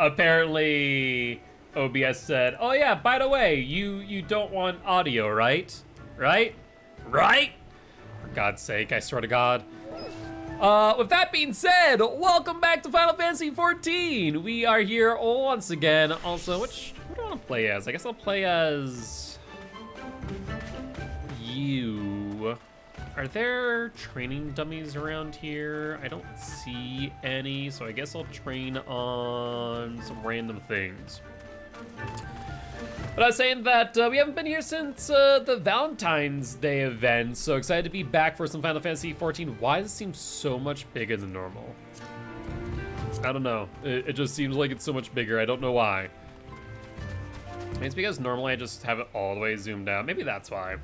Apparently, OBS said, "Oh yeah, by the way, you don't want audio, right? Right? Right? For God's sake, I swear to God." With that being said, welcome back to Final Fantasy XIV. We are here once again. Also, who do I want to play as? I guess I'll play as you. Are there training dummies around here? I don't see any, so I guess I'll train on some random things. But I was saying that we haven't been here since the Valentine's Day event, so excited to be back for some Final Fantasy XIV. Why does it seem so much bigger than normal? I don't know. It just seems like it's so much bigger. I don't know why. Maybe it's because normally I just have it all the way zoomed out. Maybe that's why.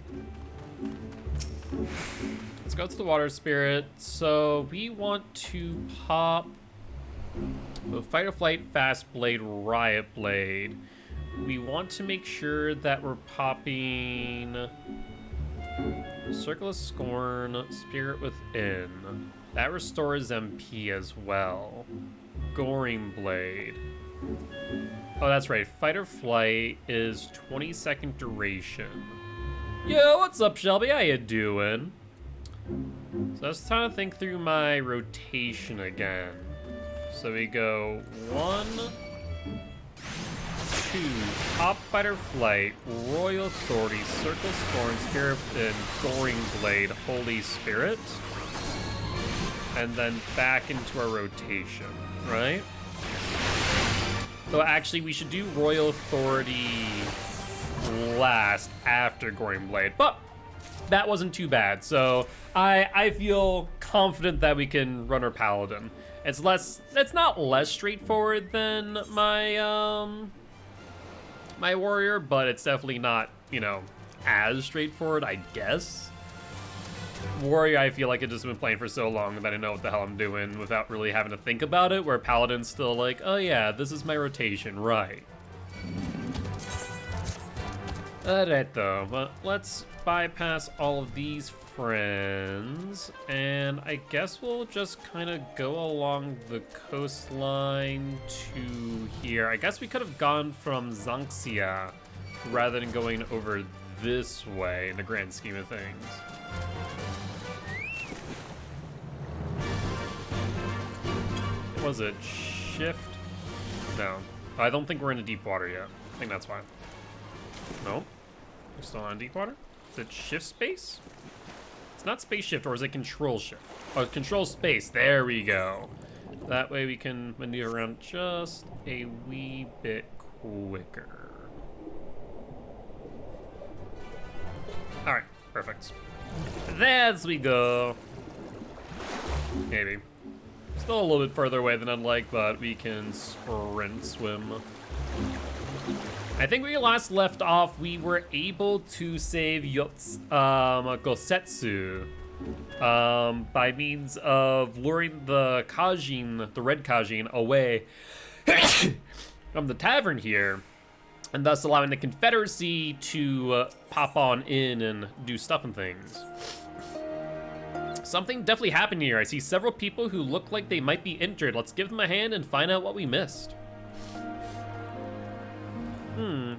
Let's go to the water spirit. So we want to pop the Fight or Flight, Fast Blade, Riot Blade. We want to make sure that we're popping Circle of Scorn, Spirit Within. That restores MP as well. Goring Blade. Oh, that's right. Fight or Flight is 20-second duration. Yo, what's up, Shelby? How you doing? So I was trying to think through my rotation again. So we go 1, 2, Top Fight or Flight, Royal Authority, Circle Scorn, Spirit, and Goring Blade, Holy Spirit. And then back into our rotation, right? So actually, we should do Royal Authority last after Goring Blade, but that wasn't too bad. So I feel confident that we can run our Paladin. It's not less straightforward than my my warrior, but it's definitely not, you know, as straightforward, I guess. Warrior, I feel like I've just been playing for so long that I know what the hell I'm doing without really having to think about it, where Paladin's still like, oh yeah, this is my rotation, right. Alright though, but let's bypass all of these friends, and I guess we'll just kind of go along the coastline to here. I guess we could have gone from Zanxia rather than going over this way in the grand scheme of things. Was it shift? No, I don't think we're in the deep water yet. I think that's fine. No, we're still on deep water. Is it shift space? It's not space shift, or is it control shift? Oh, control space, there we go. That way we can maneuver around just a wee bit quicker. All right, perfect. There we go. Maybe. Still a little bit further away than I'd like, but we can sprint swim. I think we last left off, we were able to save Gosetsu by means of luring the Kajin, the red Kajin, away from the tavern here, and thus allowing the Confederacy to pop on in and do stuff and things. Something definitely happened here. I see several people who look like they might be injured. Let's give them a hand and find out what we missed.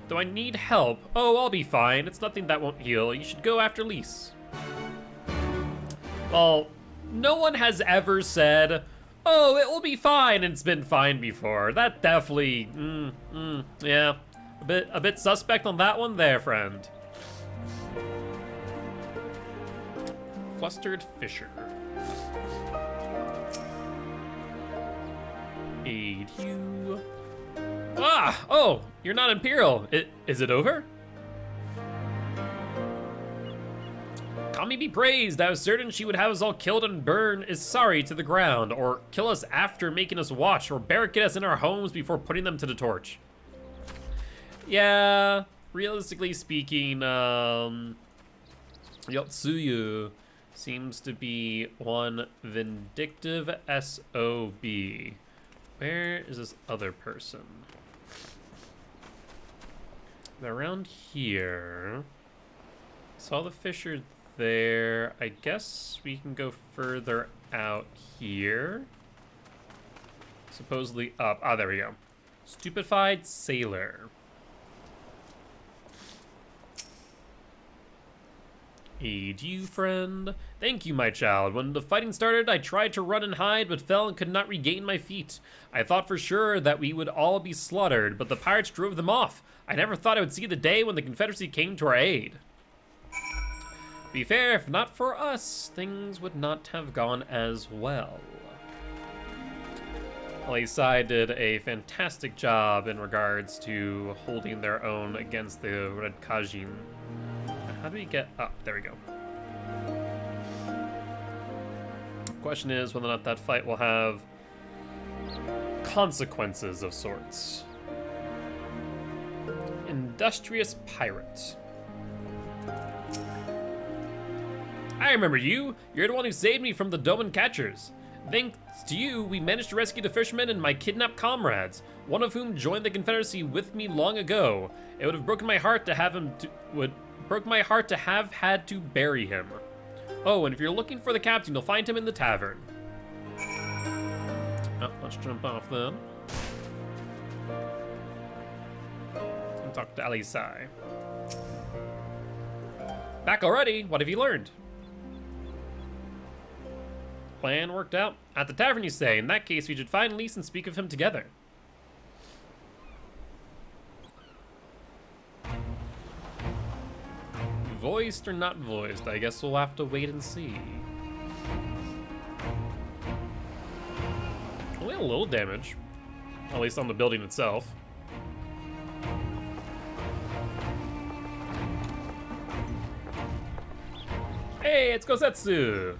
Do I need help? Oh, I'll be fine. It's nothing that won't heal. You should go after Lise. Well, no one has ever said, oh, it will be fine, and it's been fine before. That definitely, yeah. A bit suspect on that one there, friend. Flustered Fisher. Aid you. Ah! Oh, you're not Imperial. Is it over? Kami be praised. I was certain she would have us all killed and burned is sorry to the ground, or kill us after making us watch, or barricade us in our homes before putting them to the torch. Yeah, realistically speaking, Yotsuyu seems to be one vindictive SOB. Where is this other person? They're around here. Saw the Fisher there. I guess we can go further out here. Supposedly up. Ah, there we go. Stupefied sailor. Aid you, friend. Thank you, my child. When the fighting started, I tried to run and hide, but fell and could not regain my feet. I thought for sure that we would all be slaughtered, but the pirates drove them off. I never thought I would see the day when the Confederacy came to our aid. To be fair, if not for us, things would not have gone as well. LASI did a fantastic job in regards to holding their own against the Red Kajin. How do we get up? There we go. Question is whether or not that fight will have consequences of sorts. Industrious pirate. I remember you. You're the one who saved me from the Doman catchers. Thanks to you, we managed to rescue the fishermen and my kidnapped comrades, one of whom joined the Confederacy with me long ago. It would have broken my heart to have had to bury him. Oh, and if you're looking for the captain, you'll find him in the tavern. Oh, let's jump off then. And talk to Alisai. Back already? What have you learned? Plan worked out. At the tavern, you say. In that case, we should find Lise and speak of him together. Voiced or not voiced? I guess we'll have to wait and see. Only a little damage. At least on the building itself. Hey, it's Kosetsu!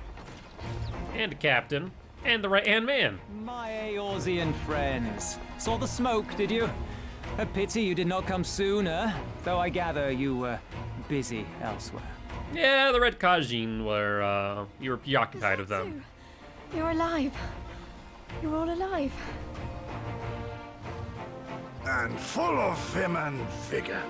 And a captain. And the right-hand man. My Eorzean friends. Saw the smoke, did you? A pity you did not come sooner, though I gather you were busy elsewhere. Yeah, the Red Kajin were, you were preoccupied with them. You're alive. You're all alive. And full of vim and vigor.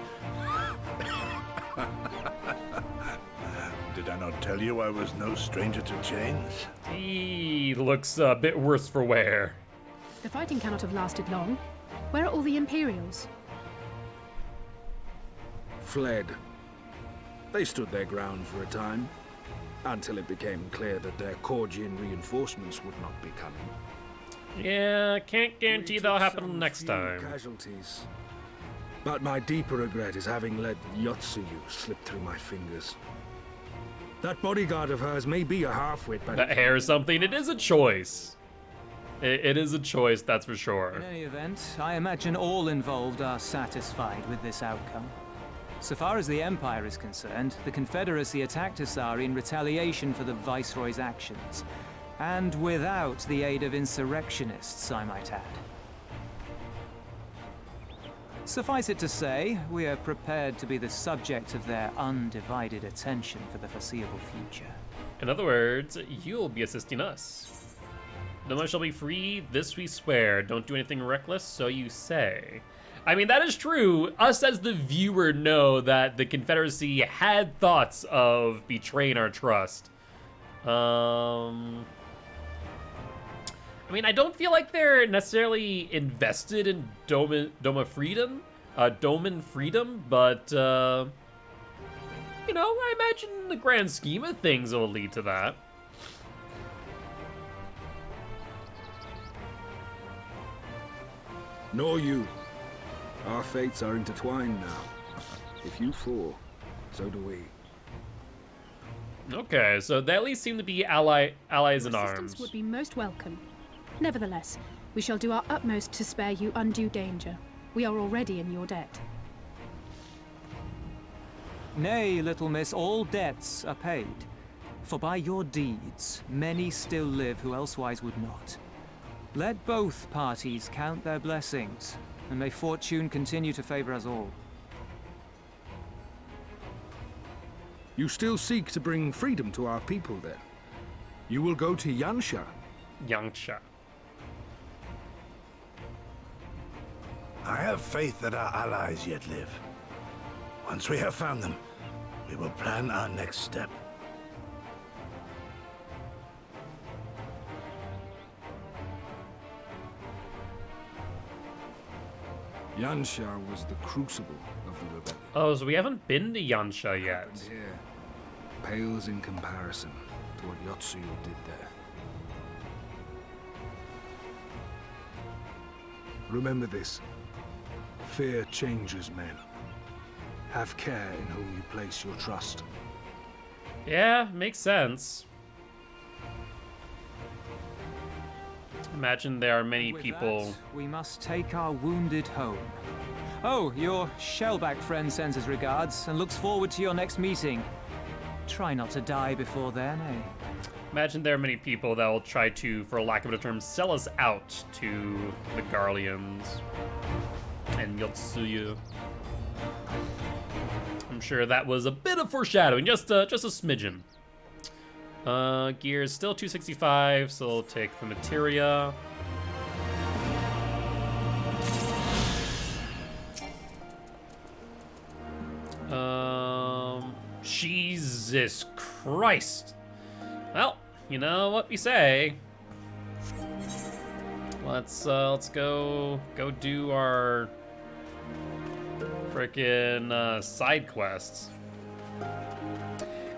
Did I not tell you I was no stranger to chains? He looks a bit worse for wear. The fighting cannot have lasted long. Where are all the Imperials? Fled. They stood their ground for a time, until it became clear that their Korgian reinforcements would not be coming. Yeah, can't guarantee that'll happen next Few time. Casualties. But my deeper regret is having let Yotsuyu slip through my fingers. That bodyguard of hers may be a half-wit, but... That hair is something, it is a choice. It is a choice, that's for sure. In any event, I imagine all involved are satisfied with this outcome. So far as the Empire is concerned, the Confederacy attacked Asari in retaliation for the Viceroy's actions. And without the aid of insurrectionists, I might add. Suffice it to say, we are prepared to be the subject of their undivided attention for the foreseeable future. In other words, you'll be assisting us. No one shall be free, this we swear. Don't do anything reckless, so you say. I mean, that is true. Us as the viewer know that the Confederacy had thoughts of betraying our trust. I mean, I don't feel like they're necessarily invested in Doman freedom, but, you know, I imagine the grand scheme of things will lead to that. Nor you. Our fates are intertwined now. If you fall, so do we. Okay, so they at least seem to be allies in arms. Assistance would be most welcome. Nevertheless, we shall do our utmost to spare you undue danger. We are already in your debt. Nay, little miss, all debts are paid. For by your deeds, many still live who elsewise would not. Let both parties count their blessings, and may fortune continue to favor us all. You still seek to bring freedom to our people, then? You will go to Yansha. Yangsha. I have faith that our allies yet live. Once we have found them, we will plan our next step. Yansha was the crucible of the rebellion. Oh, so we haven't been to Yansha And yet. here pales in comparison to what Yotsuyo did there. Remember this. Fear changes men. Have care in whom you place your trust. Yeah, makes sense. Imagine there are many With people. that, we must take our wounded home. Oh, your shellback friend sends his regards and looks forward to your next meeting. Try not to die before then, eh? Imagine there are many people that will try to, for lack of a better term, sell us out to the Garleans and Yotsuyu. I'm sure that was a bit of foreshadowing, just a smidgen. Gear is still 265, so we'll take the materia. Jesus Christ. Well, you know what we say. Let's go do our frickin' side quests.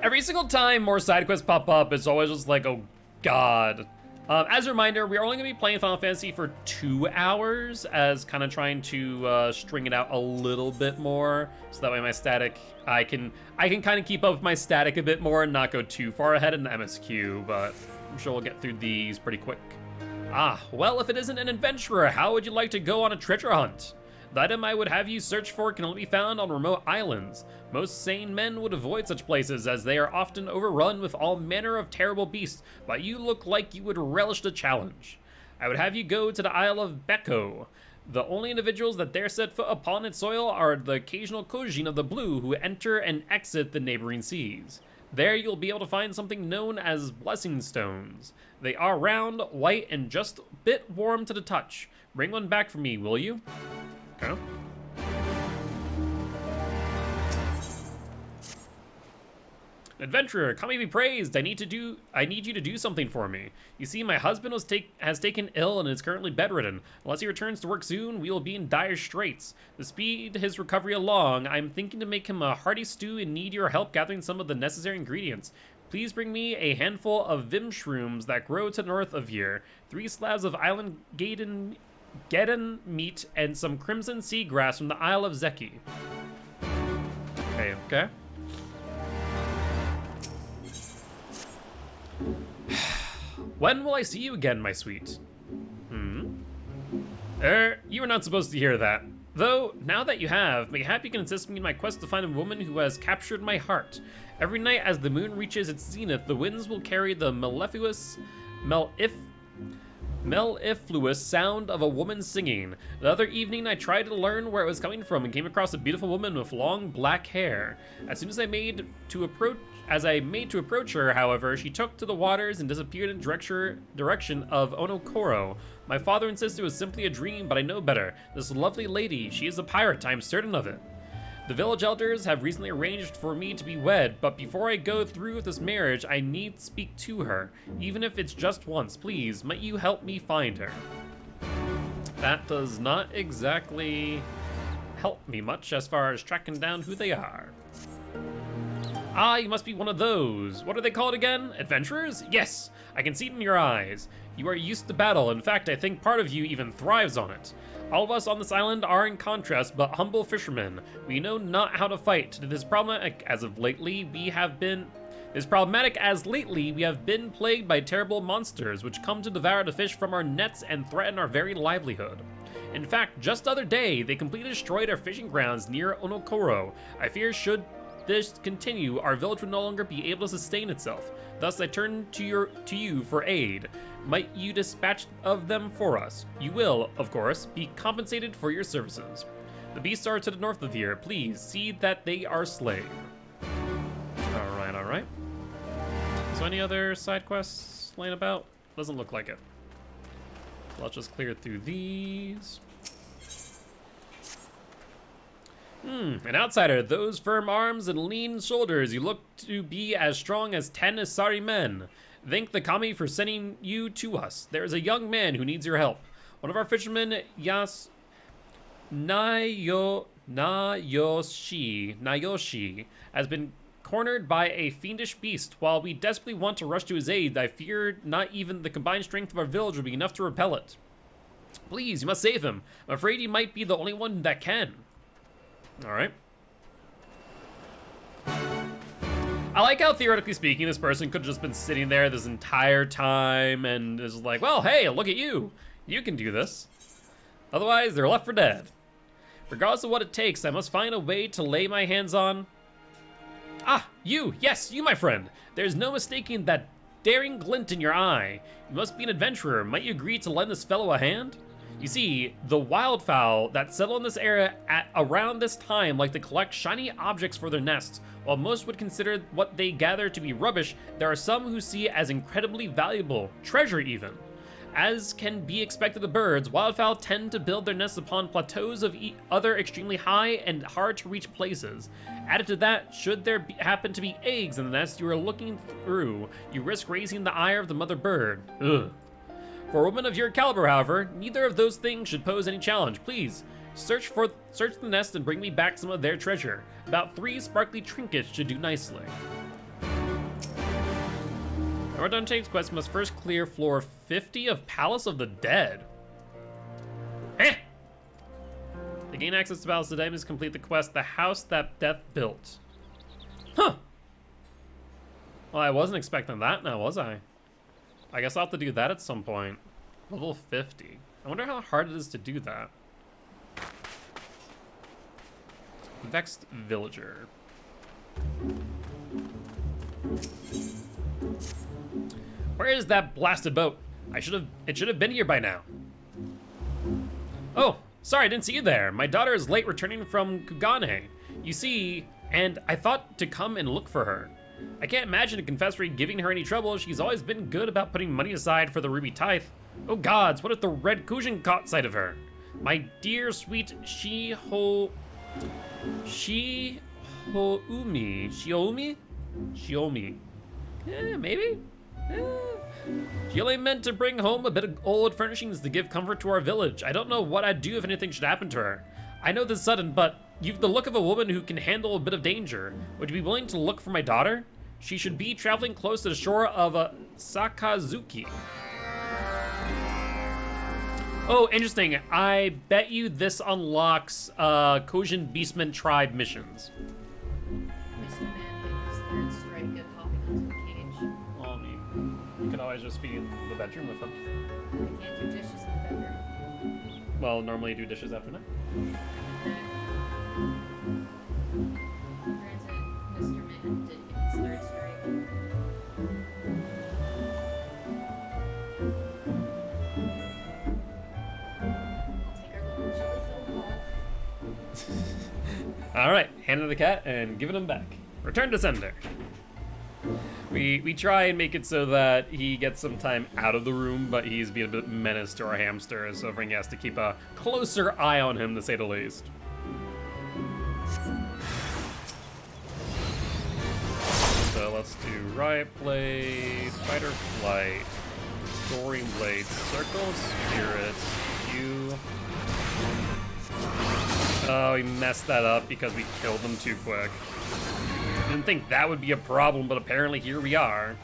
Every single time more side quests pop up, it's always just like, oh god. As a reminder, we're only gonna be playing Final Fantasy for 2 hours, as kind of trying to string it out a little bit more, so that way my static, I can kind of keep up with my static a bit more and not go too far ahead in the MSQ, but I'm sure we'll get through these pretty quick. Ah, well, if it isn't an adventurer, how would you like to go on a treasure hunt? The item I would have you search for can only be found on remote islands. Most sane men would avoid such places, as they are often overrun with all manner of terrible beasts, but you look like you would relish the challenge. I would have you go to the Isle of Beko. The only individuals that dare set foot upon its soil are the occasional Kojin of the Blue who enter and exit the neighboring seas. There you'll be able to find something known as blessing stones. They are round, white, and just a bit warm to the touch. Bring one back for me, will you? Okay. Adventurer, come be praised. I need you to do something for me. You see, my husband has taken ill and is currently bedridden. Unless he returns to work soon, we will be in dire straits. To speed his recovery along, I'm thinking to make him a hearty stew and need your help gathering some of the necessary ingredients. Please bring me a handful of Vim shrooms that grow to the north of here, 3 slabs of island Geddon meat, and some crimson seagrass from the Isle of Zeki. Okay. When will I see you again, my sweet? You were not supposed to hear that. Though, now that you have, mayhap you can assist me in my quest to find a woman who has captured my heart. Every night as the moon reaches its zenith, the winds will carry the mellifluous sound of a woman singing. The other evening, I tried to learn where it was coming from and came across a beautiful woman with long black hair. As soon as I made to approach her, however, she took to the waters and disappeared in direction of Onokoro. My father insisted it was simply a dream, but I know better. This lovely lady, she is a pirate, I am certain of it. The village elders have recently arranged for me to be wed, but before I go through with this marriage, I need to speak to her. Even if it's just once, please, might you help me find her? That does not exactly help me much as far as tracking down who they are. Ah, you must be one of those. What are they called again? Adventurers? Yes, I can see it in your eyes. You are used to battle. In fact, I think part of you even thrives on it. All of us on this island are in contrast, but humble fishermen. We know not how to fight. It is problematic as lately we have been plagued by terrible monsters which come to devour the fish from our nets and threaten our very livelihood. In fact, just the other day, they completely destroyed our fishing grounds near Onokoro. I fear should this continue, our village would no longer be able to sustain itself. Thus, I turn to you for aid. Might you dispatch of them for us? You will, of course, be compensated for your services. The beasts are to the north of here. Please see that they are slain. All right. So, any other side quests laying about? Doesn't look like it. Let's just clear through these. An outsider, those firm arms and lean shoulders, you look to be as strong as 10 Asari men. Thank the kami for sending you to us. There is a young man who needs your help. One of our fishermen, Nayoshi has been cornered by a fiendish beast. While we desperately want to rush to his aid, I fear not even the combined strength of our village will be enough to repel it. Please, you must save him. I'm afraid you might be the only one that can. Alright. I like how, theoretically speaking, this person could have just been sitting there this entire time and is like, well, hey, look at you. You can do this. Otherwise, they're left for dead. Regardless of what it takes, I must find a way to lay my hands on... Ah, you! Yes, you, my friend! There's no mistaking that daring glint in your eye. You must be an adventurer. Might you agree to lend this fellow a hand? You see, the wildfowl that settle in this area at around this time like to collect shiny objects for their nests. While most would consider what they gather to be rubbish, there are some who see it as incredibly valuable, treasure even. As can be expected of birds, wildfowl tend to build their nests upon plateaus of other extremely high and hard to reach places. Added to that, should there happen to be eggs in the nest you are looking through, you risk raising the ire of the mother bird. Ugh. For a woman of your caliber, however, neither of those things should pose any challenge. Please, search the nest and bring me back some of their treasure. About 3 sparkly trinkets should do nicely. Our Dante's quest must first clear floor 50 of Palace of the Dead. Eh! To gain access to Palace of the Dead, must complete the quest, The House That Death Built. Huh! Well, I wasn't expecting that now, was I? I guess I'll have to do that at some point. Level 50. I wonder how hard it is to do that. Vexed Villager. Where is that blasted boat? It should have been here by now. Oh, sorry, I didn't see you there. My daughter is late returning from Kugane. You see, and I thought to come and look for her. I can't imagine a confessor giving her any trouble. She's always been good about putting money aside for the ruby tithe. Oh gods, what if the red Kujin caught sight of her? My dear sweet Shioumi? Maybe? She only meant to bring home a bit of old furnishings to give comfort to our village. I don't know what I'd do if anything should happen to her. I know this is sudden, but you've the look of a woman who can handle a bit of danger. Would you be willing to look for my daughter? She should be traveling close to the shore of Sakazuki. Oh, interesting. I bet you this unlocks Kojin Beastman Tribe missions. Mr. Man hit his third strike of hopping onto a cage. Well, I mean, you could always just be in the bedroom with him. I can't do dishes in the bedroom. Well, normally you do dishes after night. Granted, Mr. Man did hit his third strike. I'll take our little chili phone call. All right, hand it to the cat and give it him back. Return to sender. We try and make it so that he gets some time out of the room, but he's being a bit menace to our hamster, so Frank has to keep a closer eye on him, to say the least. So let's do Riot Blade, Fighter Flight, Soaring Blade, Circle Spirit, Q. Oh, we messed that up because we killed them too quick. Didn't think that would be a problem, but apparently here we are.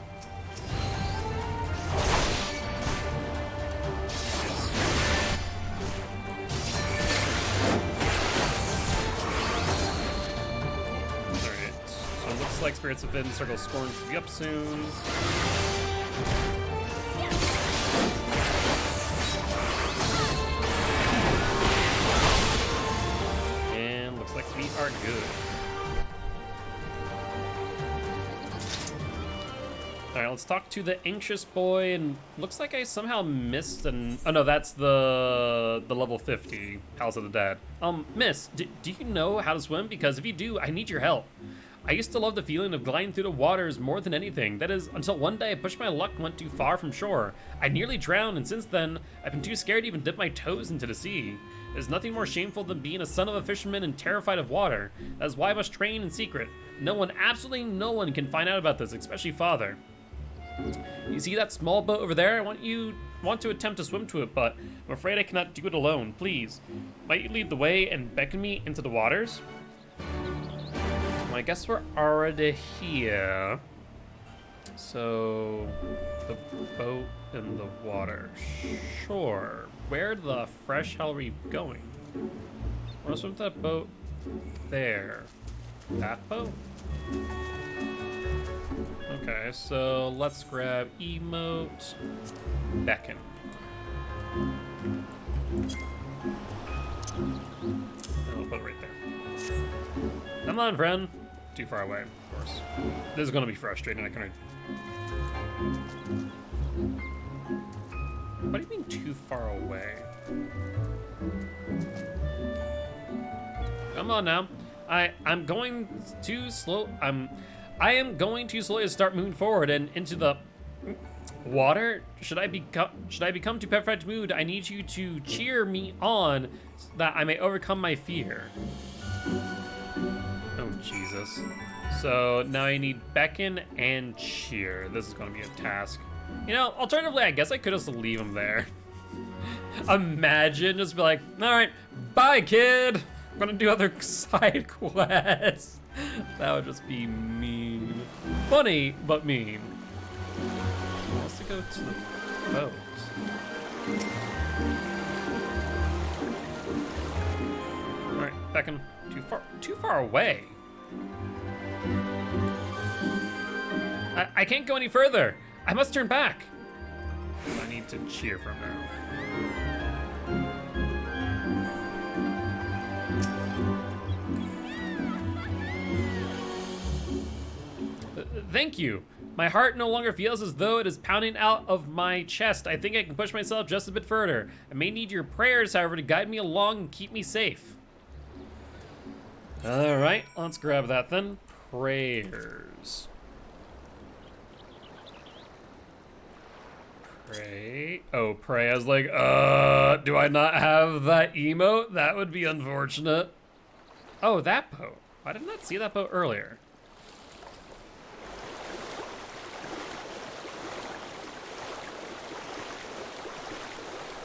Alright, so it looks like Spirits of Within, Circle Scorn should be up soon. And looks like we are good. Alright, let's talk to the anxious boy, and looks like I somehow missed an... Oh no, that's the level 50 Palace of the Dead. Miss, do you know how to swim? Because if you do, I need your help. I used to love the feeling of gliding through the waters more than anything. That is, until one day I pushed my luck and went too far from shore. I nearly drowned, and since then, I've been too scared to even dip my toes into the sea. There's nothing more shameful than being a son of a fisherman and terrified of water. That is why I must train in secret. No one, absolutely no one, can find out about this, especially father. You see that small boat over there? I want to attempt to swim to it, but I'm afraid I cannot do it alone. Please, might you lead the way and beckon me into the waters? Well, I guess we're already here. So, the boat in the water. Sure. Where the fresh hell are we going? I want to swim to that boat there. That boat? Okay, so let's grab emote, beckon. And we'll put it right there. Come on, friend. Too far away, of course. This is gonna be frustrating. I can. What do you mean too far away? Come on now. I'm going too slow. I am going to slowly start moving forward and into the water. Should I become too petrified to move? I need you to cheer me on so that I may overcome my fear. Oh Jesus. So now I need beckon and cheer. This is gonna be a task. You know, alternatively, I guess I could just leave him there. Imagine just be like, all right, bye kid. I'm gonna do other side quests. That would just be mean. Funny, but mean. Let's go to the boat. Alright, beckon. Too far away. I can't go any further. I must turn back. I need to cheer from now. Thank you. My heart no longer feels as though it is pounding out of my chest. I think I can push myself just a bit further. I may need your prayers, however, to guide me along and keep me safe. All right, let's grab that then. Prayers. Pray. Oh, pray. I was like, do I not have that emote? That would be unfortunate. Oh, that boat. Why did I not see that boat earlier?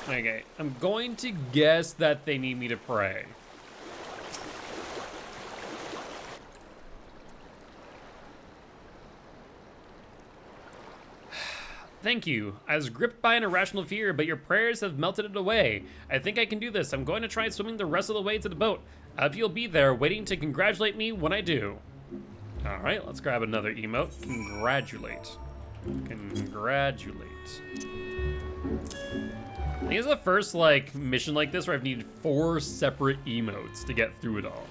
Okay, I'm going to guess that they need me to pray. Thank you. I was gripped by an irrational fear, but your prayers have melted it away. I think I can do this. I'm going to try swimming the rest of the way to the boat. I hope you'll be there, waiting to congratulate me when I do. All right, let's grab another emote. Congratulate. Congratulate. I think it's the first, like, mission like this where I've needed 4 separate emotes to get through it all.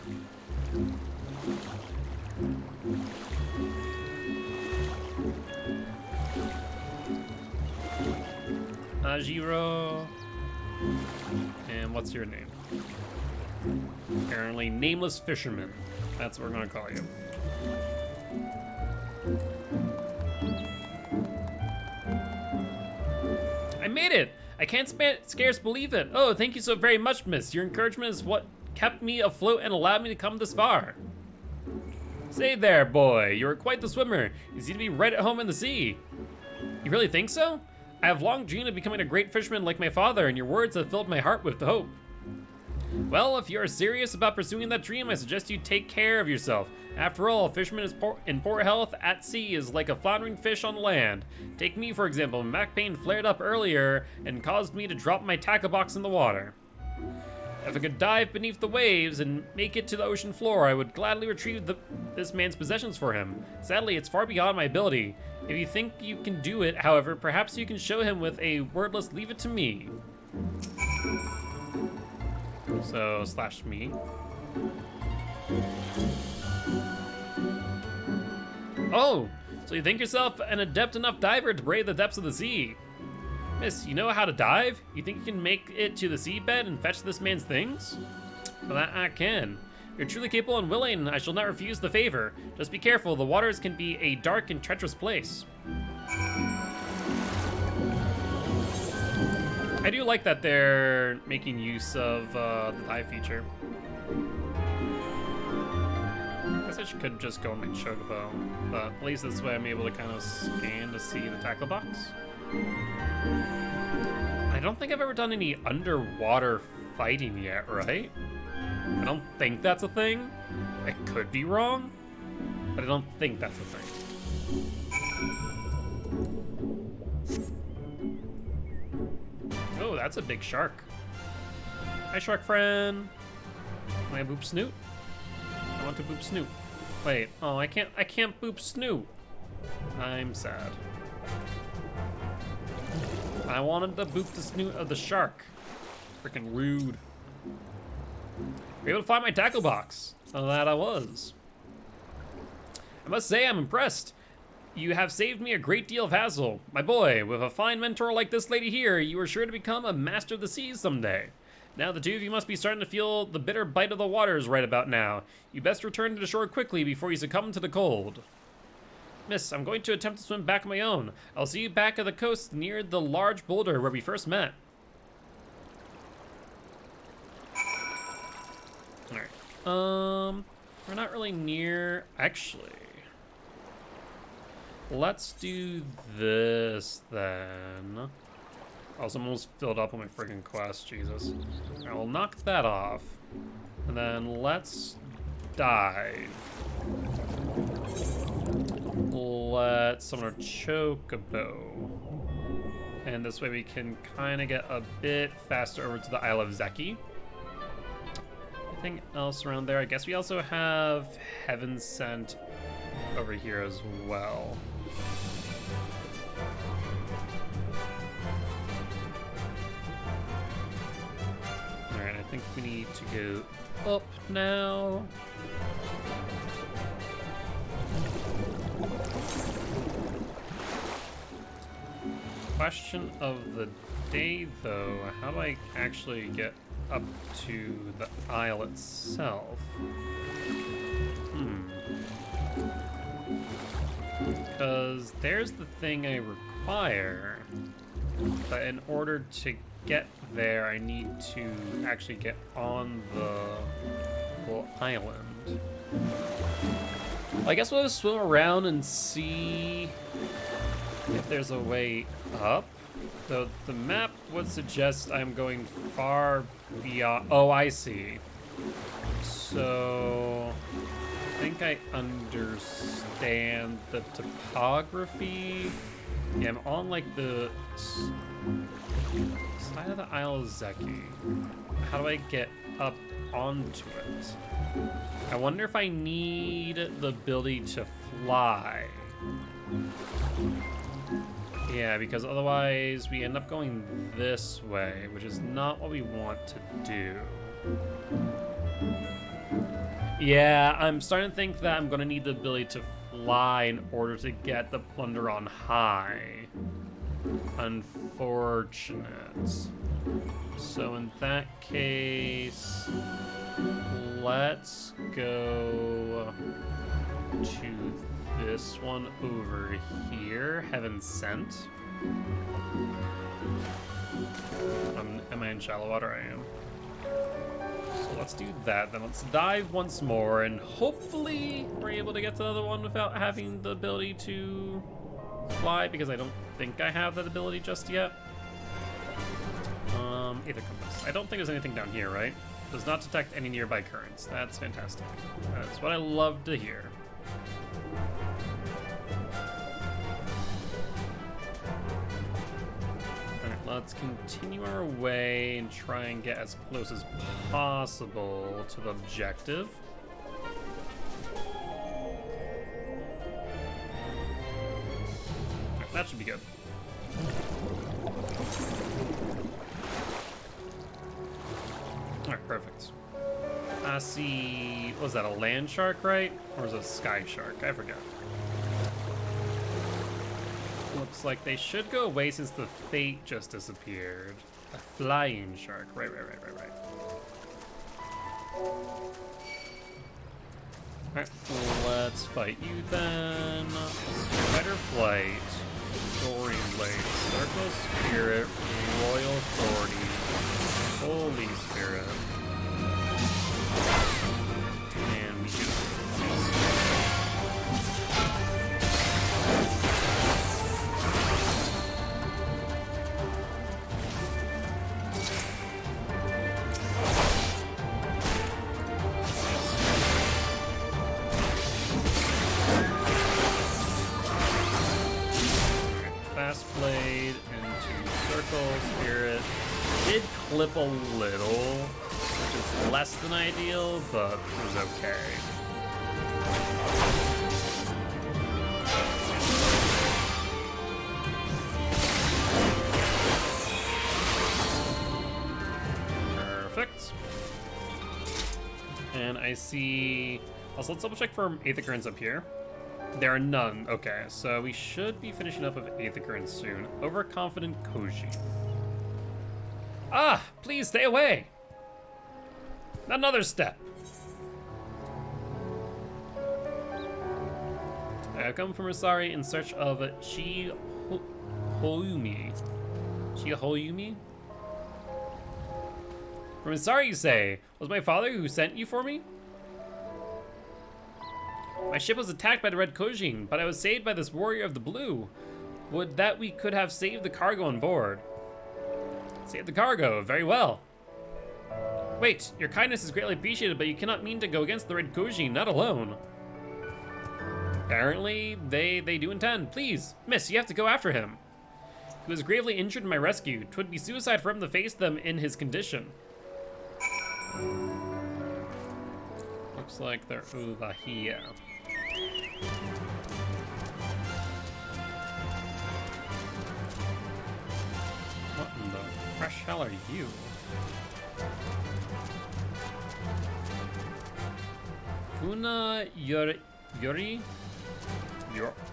Ajiro. And what's your name? Apparently nameless fisherman. That's what we're gonna call you. I made it! I can't scarce believe it. Oh, thank you so very much, miss. Your encouragement is what kept me afloat and allowed me to come this far. Say there, boy. You are quite the swimmer. You seem to be right at home in the sea. You really think so? I have long dreamed of becoming a great fisherman like my father, and your words have filled my heart with hope. Well, if you are serious about pursuing that dream, I suggest you take care of yourself. After all, a fisherman is in poor health at sea is like a floundering fish on land. Take me, for example. My back pain flared up earlier and caused me to drop my tackle box in the water. If I could dive beneath the waves and make it to the ocean floor, I would gladly retrieve this man's possessions for him. Sadly, it's far beyond my ability. If you think you can do it, however, perhaps you can show him with a wordless leave it to me. So, / me. Oh, so you think yourself an adept enough diver to brave the depths of the sea? Miss, you know how to dive? You think you can make it to the seabed and fetch this man's things? Well, that I can. You're truly capable and willing. I shall not refuse the favor. Just be careful. The waters can be a dark and treacherous place. I do like that they're making use of the dive feature. I guess I could just go on my chocobo, but at least this way I'm able to kind of scan to see the tackle box. I don't think I've ever done any underwater fighting yet, right? I don't think that's a thing. I could be wrong, but I don't think that's a thing. Oh, that's a big shark. Hi, shark friend. Can I boop Snoot? I want to boop Snoot. Wait, oh, I can't boop Snoot. I'm sad. I wanted to boop the snoot of the shark. Freaking rude. Were able to find my tackle box. So that I was. I must say I'm impressed. You have saved me a great deal of hassle. My boy, with a fine mentor like this lady here, you are sure to become a master of the seas someday. Now the two of you must be starting to feel the bitter bite of the waters right about now. You best return to the shore quickly before you succumb to the cold. Miss, I'm going to attempt to swim back on my own. I'll see you back at the coast near the large boulder where we first met. Alright. We're not really near... Actually... Let's do this, then. I was almost filled up on my freaking quest, Jesus. Alright, we'll knock that off. And then let's dive. Let's summon our chocobo. And this way we can kind of get a bit faster over to the Isle of Zeki. Anything else around there? I guess we also have Heaven Sent over here as well. Alright, I think we need to go up now. Question of the day, though, how do I actually get up to the isle itself? Because there's the thing I require, but in order to get there, I need to actually get on the little island. Well, I guess we'll just swim around and see if there's a way up. Though the map would suggest I'm going far beyond... Oh, I see. So... I think I understand the topography. Yeah, I'm on like the side of the Isle of Zeki. How do I get up onto it? I wonder if I need the ability to fly. Yeah, because otherwise we end up going this way, which is not what we want to do. Yeah, I'm starting to think that I'm going to need the ability to fly in order to get the plunder on high. Unfortunate. So in that case, let's go to this one over here. Heaven Sent. Am I in shallow water? I am. So let's do that, then let's dive once more, and hopefully we're able to get to the other one without having the ability to fly, because I don't think I have that ability just yet. Either compass. I don't think there's anything down here, right? Does not detect any nearby currents. That's fantastic. That's what I love to hear. Let's continue our way and try and get as close as possible to the objective. That should be good. Alright, perfect. I see... Was that a land shark, right? Or was it a sky shark? I forgot. Looks like they should go away since the fate just disappeared. A flying shark. Right. Alright, let's fight you then. Fighter Flight, Soaring Blade, Circle Spirit, Royal Authority, Holy Spirit. And we shoot. Blast Blade into Circle Spirit. Did clip a little, which is less than ideal, but it was okay. Perfect. And I see... Also, let's double check for 8th occurrence up here. There are none. Okay, so we should be finishing up with 8th occurrence soon. Overconfident Koji. Ah, please stay away. Another step. I have come from Rosari in search of Hoyumi. Hoyumi? From Rosari, you say? Was my father who sent you for me? My ship was attacked by the Red Kojin, but I was saved by this warrior of the blue. Would that we could have saved the cargo on board. Saved the cargo, very well. Wait, your kindness is greatly appreciated, but you cannot mean to go against the Red Kojin, not alone. Apparently, they do intend. Please, miss, you have to go after him. He was gravely injured in my rescue. 'Twould be suicide for him to face them in his condition. Looks like they're over here. What in the fresh hell are you? Funa Yuri?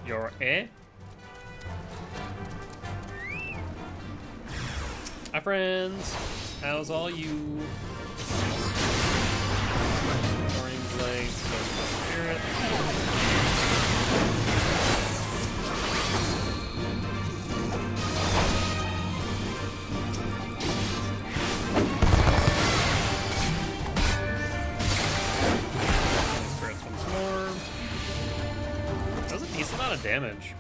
Your Hi friends, how's all you? Orange Blade, Circle Spirit. Spirits once more. That was a decent amount of damage.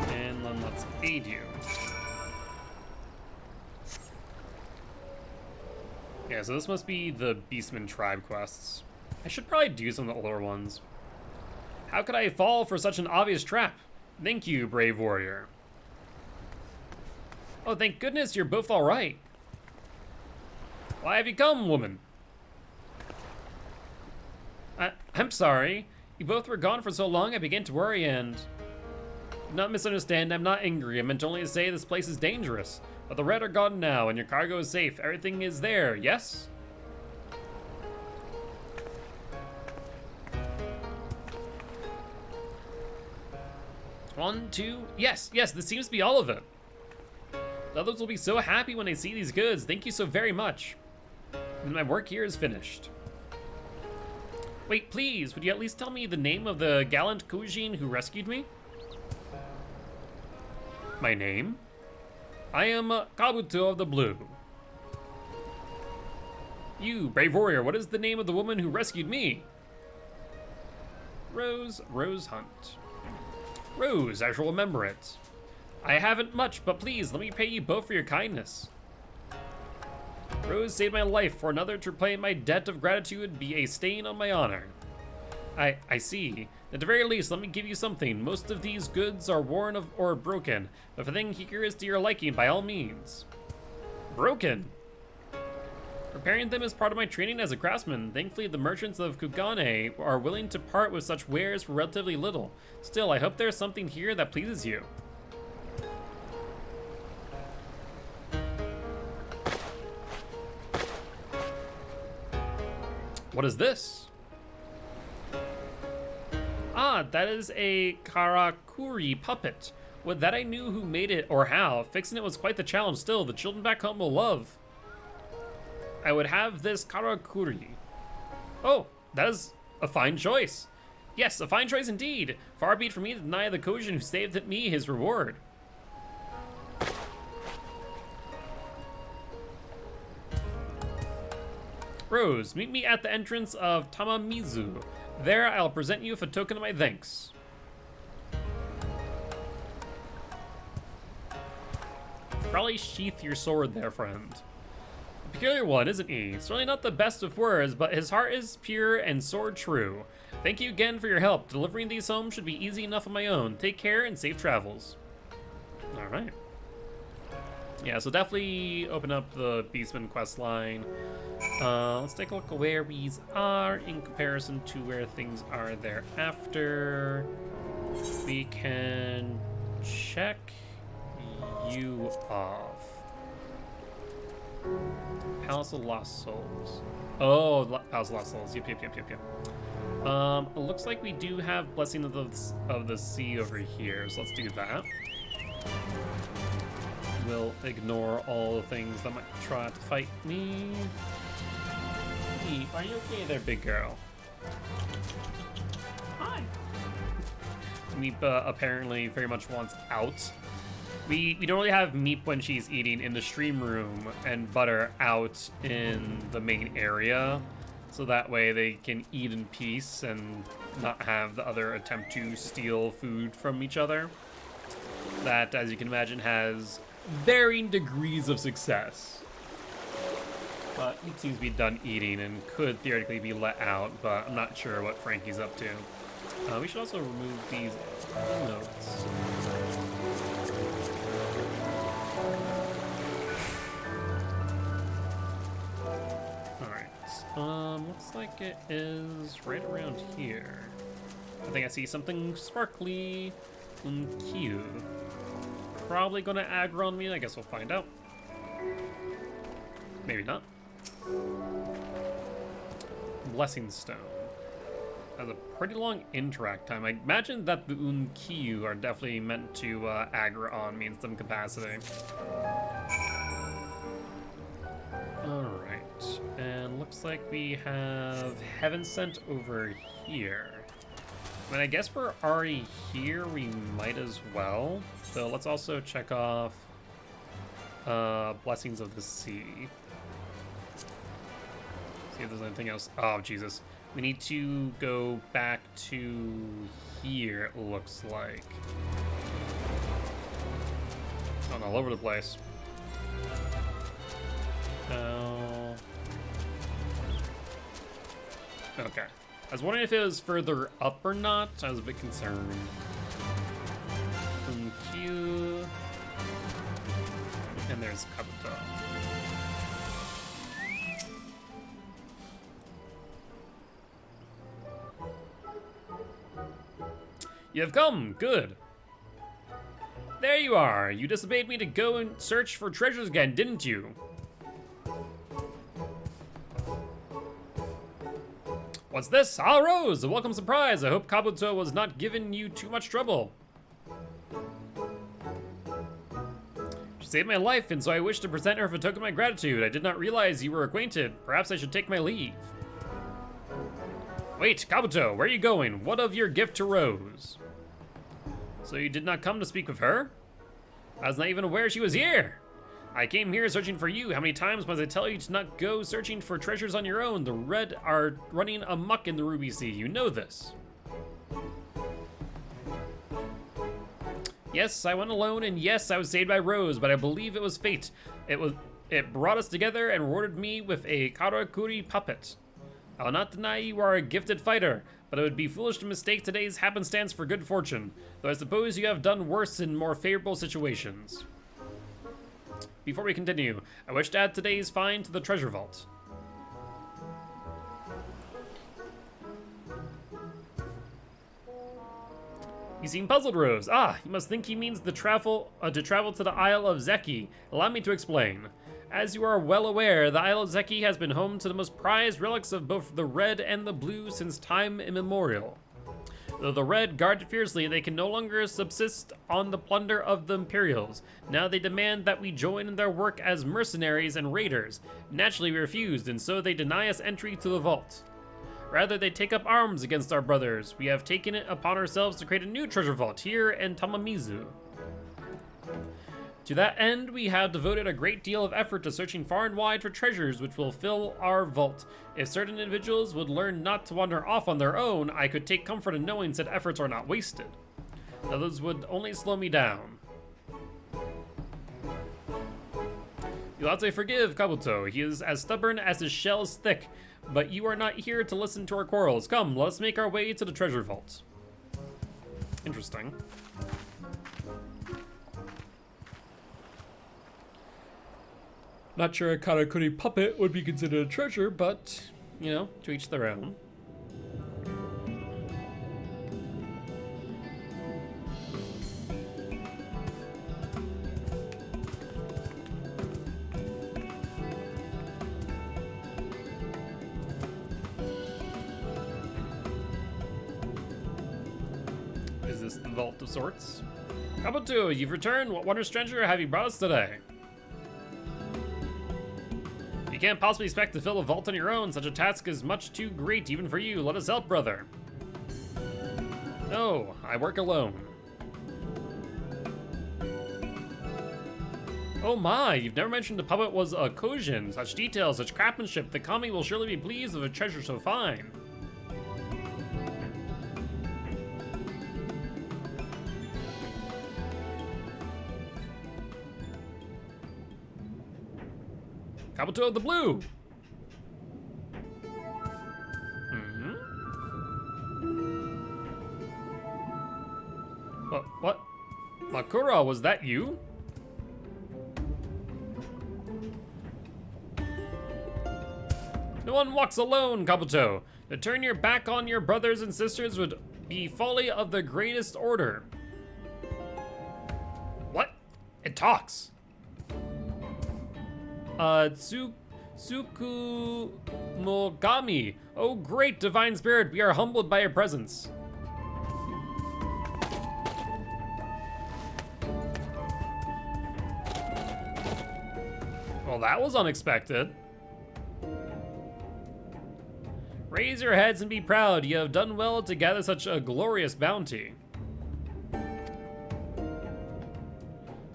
And then let's aid you. Yeah, so this must be the Beastman tribe quests. I should probably do some of the older ones. How could I fall for such an obvious trap? Thank you, brave warrior. Oh, thank goodness you're both all right. Why have you come, woman? I'm sorry. You both were gone for so long I began to worry and... Do not misunderstand, I'm not angry. I meant only to say this place is dangerous. But the Red are gone now, and your cargo is safe. Everything is there, yes? One, two, yes, this seems to be all of it. The others will be so happy when they see these goods. Thank you so very much. And my work here is finished. Wait, please, would you at least tell me the name of the gallant Kujin who rescued me? My name? I am Kabuto of the Blue. You, brave warrior, what is the name of the woman who rescued me? Rose Hunt. Rose, I shall remember it. I haven't much, but please, let me pay you both for your kindness. Rose saved my life, for another to repay my debt of gratitude would be a stain on my honor. I see. At the very least, let me give you something. Most of these goods are worn or broken, but if a thing here is to your liking, by all means. Broken? Repairing them is part of my training as a craftsman. Thankfully, the merchants of Kugane are willing to part with such wares for relatively little. Still, I hope there's something here that pleases you. What is this? Ah, that is a Karakuri puppet. Would that I knew who made it or how. Fixing it was quite the challenge. Still, the children back home will love. I would have this Karakuri. Oh, that is a fine choice. Yes, a fine choice indeed. Far be it from me to deny the Kojin who saved me his reward. Rose, meet me at the entrance of Tamamizu. There, I'll present you with a token of my thanks. Probably sheath your sword there, friend. peculiar one, isn't he? Certainly not the best of words, but his heart is pure and sword true. Thank you again for your help. Delivering these home should be easy enough on my own. Take care and safe travels. All right. Yeah, so definitely open up the Beastman quest line. Let's take a look at where these are in comparison to where things are thereafter. We can check you off. Palace of Lost Souls. Oh, Palace of Lost Souls. Yep. It looks like we do have Blessing of the Sea over here, so let's do that. We'll ignore all the things that might try to fight me. Meep, are you okay there, big girl? Hi. Meep apparently very much wants out. We don't really have Meep when she's eating in the stream room and Butter out in the main area. So that way they can eat in peace and not have the other attempt to steal food from each other. That, as you can imagine, has varying degrees of success. But he seems to be done eating and could theoretically be let out, but I'm not sure what Frankie's up to. We should also remove these notes. Alright, looks like it is right around here. I think I see something sparkly and cute. Probably gonna aggro on me, I guess we'll find out. Maybe not. Blessing Stone. Has a pretty long interact time. I imagine that the Unkiyu are definitely meant to aggro on me in some capacity. Alright, and looks like we have Heaven Sent over here. I mean, I guess we're already here, we might as well. So let's also check off Blessings of the Sea. See if there's anything else. Oh, Jesus. We need to go back to here, it looks like. Going all over the place. Oh. Okay. I was wondering if it was further up or not. I was a bit concerned. Q. And there's Kabuto. You have come! Good. There you are! You disobeyed me to go and search for treasures again, didn't you? What's this? Ah, Rose! A welcome surprise! I hope Kabuto was not giving you too much trouble. She saved my life, and so I wish to present her with a token of my gratitude. I did not realize you were acquainted. Perhaps I should take my leave. Wait, Kabuto, where are you going? What of your gift to Rose? So you did not come to speak with her? I was not even aware she was here. I came here searching for you. How many times must I tell you to not go searching for treasures on your own? The Red are running amok in the Ruby Sea. You know this. Yes, I went alone, and yes, I was saved by Rose, but I believe it was fate. It brought us together and rewarded me with a Karakuri puppet. I'll not deny you are a gifted fighter, but it would be foolish to mistake today's happenstance for good fortune, though I suppose you have done worse in more favorable situations. Before we continue, I wish to add today's find to the treasure vault. You seem puzzled, Rose. Ah, you must think he means to travel to the Isle of Zeki. Allow me to explain. As you are well aware, the Isle of Zeki has been home to the most prized relics of both the Red and the Blue since time immemorial. Though the Red guard it fiercely, they can no longer subsist on the plunder of the Imperials. Now they demand that we join in their work as mercenaries and raiders. Naturally we refused, and so they deny us entry to the vault. Rather, they take up arms against our brothers. We have taken it upon ourselves to create a new treasure vault here in Tamamizu. To that end, we have devoted a great deal of effort to searching far and wide for treasures which will fill our vault. If certain individuals would learn not to wander off on their own, I could take comfort in knowing said efforts are not wasted. Others would only slow me down. You'll have to forgive Kabuto. He is as stubborn as his shell is thick, but you are not here to listen to our quarrels. Come, let us make our way to the treasure vault. Interesting. Not sure a Karakuri puppet would be considered a treasure, but, you know, to each their own. Is this the vault of sorts? Kabuto, you've returned. What wondrous treasure have you brought us today? You can't possibly expect to fill a vault on your own. Such a task is much too great even for you. Let us help, brother. No, I work alone. Oh my, you've never mentioned the puppet was a Kojin. Such details, such craftsmanship. The kami will surely be pleased with a treasure so fine. Kabuto of the Blue! What? Makura, was that you? No one walks alone, Kabuto. To turn your back on your brothers and sisters would be folly of the greatest order. What? It talks. Tsukumogami. Oh, great divine spirit, we are humbled by your presence. Well, that was unexpected. Raise your heads and be proud. You have done well to gather such a glorious bounty.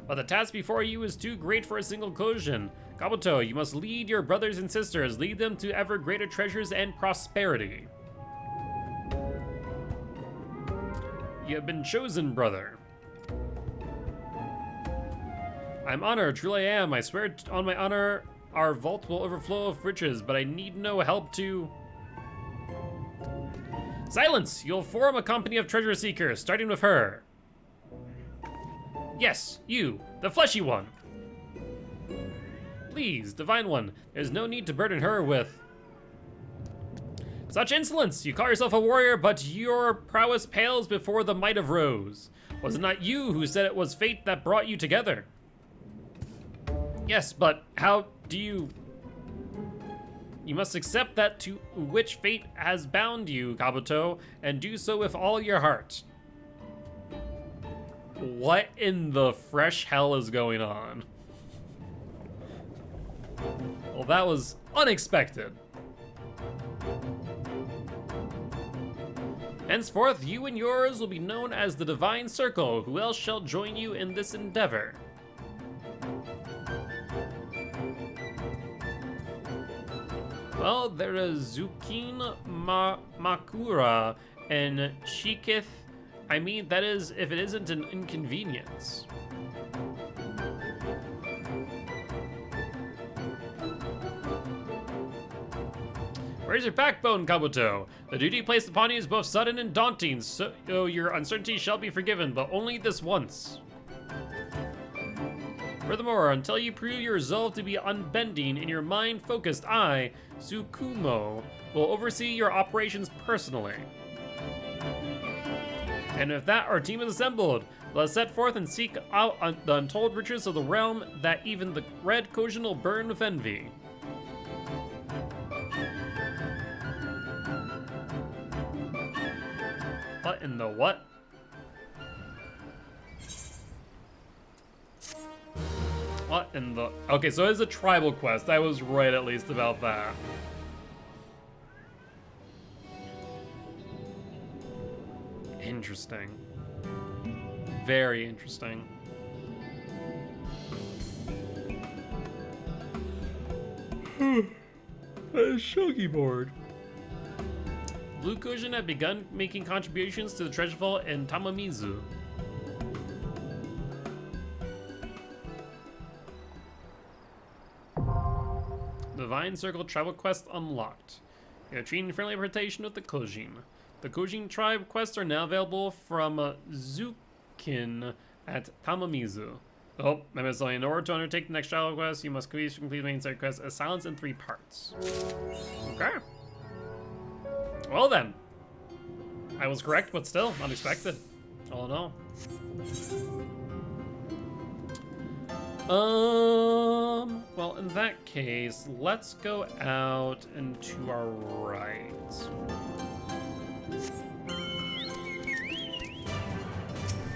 But the task before you is too great for a single Kojin. Kabuto, you must lead your brothers and sisters, lead them to ever greater treasures and prosperity. You have been chosen, brother. I'm honored, truly I am. I swear on my honor, our vault will overflow of riches, but I need no help to... Silence! You'll form a company of treasure seekers, starting with her. Yes, you, the fleshy one. Please, divine one, there's no need to burden her with such insolence. You call yourself a warrior, but your prowess pales before the might of Rose. Was it not you who said it was fate that brought you together? Yes, but how do you... You must accept that to which fate has bound you, Kabuto, and do so with all your heart. What in the fresh hell is going on? Well, that was unexpected. Henceforth, you and yours will be known as the Divine Circle. Who else shall join you in this endeavor? Well, there is Zukin Makura and Shikith. I mean, that is, if it isn't an inconvenience. Where's your backbone, Kabuto? The duty placed upon you is both sudden and daunting, so your uncertainty shall be forgiven, but only this once. Furthermore, until you prove your resolve to be unbending and your mind focused, I, Tsukumo, will oversee your operations personally. And with that, our team is assembled. Let us set forth and seek out the untold riches of the realm that even the red Kojin will burn with envy. What in the what? What in the... Okay, so it's a tribal quest. I was right at least about that. Interesting. Very interesting. A shogi board. Blue Kojin have begun making contributions to the treasure vault in Tamamizu. Vine Circle tribal quest unlocked. You have treated friendly reputation with the Kojin. The Kojin tribe quests are now available from Zukin at Tamamizu. Oh, I missed something. In order to undertake the next tribal quest, you must complete the main side quest as Silence in 3 parts. Okay. Well then. I was correct, but still, unexpected. All in all. Well, in that case, let's go out and to our right.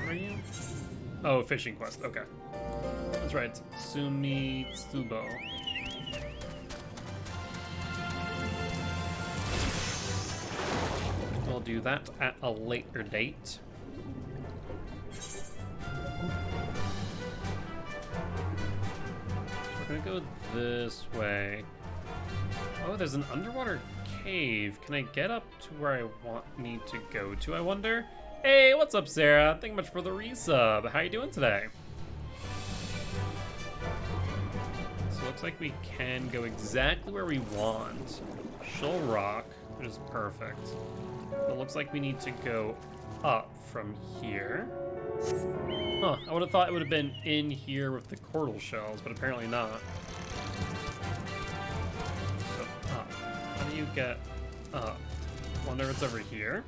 Where are you? Oh, fishing quest, okay. That's right, Sumitsubo. We'll do that at a later date. We're gonna go this way. Oh, there's an underwater cave. Can I get up to where I need to go to, I wonder? Hey, what's up, Sarah? Thank you much for the resub. How you doing today? So it looks like we can go exactly where we want. Shoal Rock, which is perfect. It looks like we need to go up from here. Huh, I would have thought it would have been in here with the coral shells, but apparently not. So up. How do you get up? Wonder if it's over here?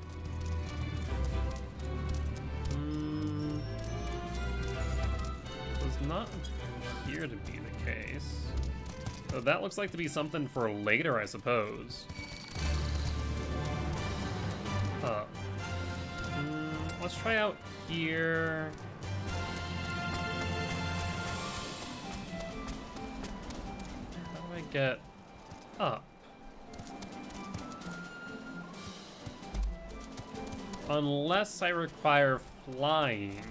Does not appear to be the case. So that looks like to be something for later, I suppose. Up. Let's try out here. How do I get up? Unless I require flying,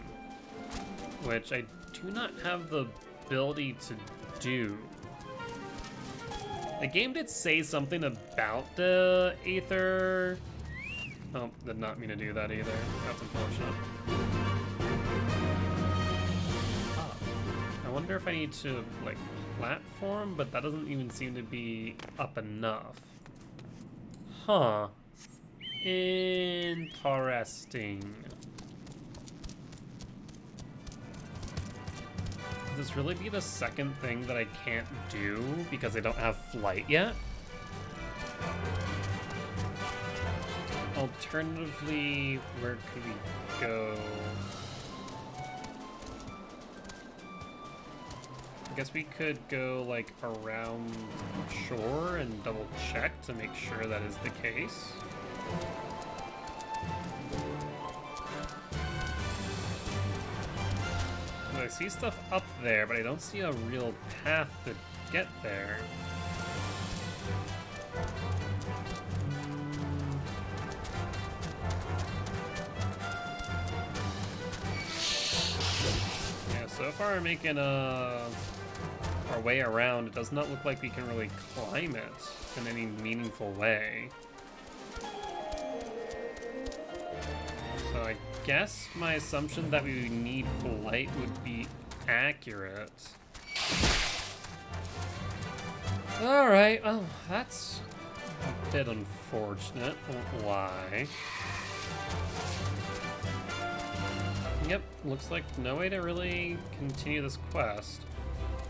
which I do not have the ability to do. The game did say something about the Aether. Oh, did not mean to do that either. That's unfortunate. Oh, I wonder if I need to, like, platform, but that doesn't even seem to be up enough. Huh. Interesting. Could this really be the second thing that I can't do because I don't have flight yet? Alternatively, where could we go? I guess we could go like around shore and double check to make sure that is the case. I see stuff up there, but I don't see a real path to get there. So far, we're making our way around. It does not look like we can really climb it in any meaningful way. So I guess my assumption that we need flight would be accurate. Alright, well, that's a bit unfortunate. Won't lie. Yep, looks like no way to really continue this quest.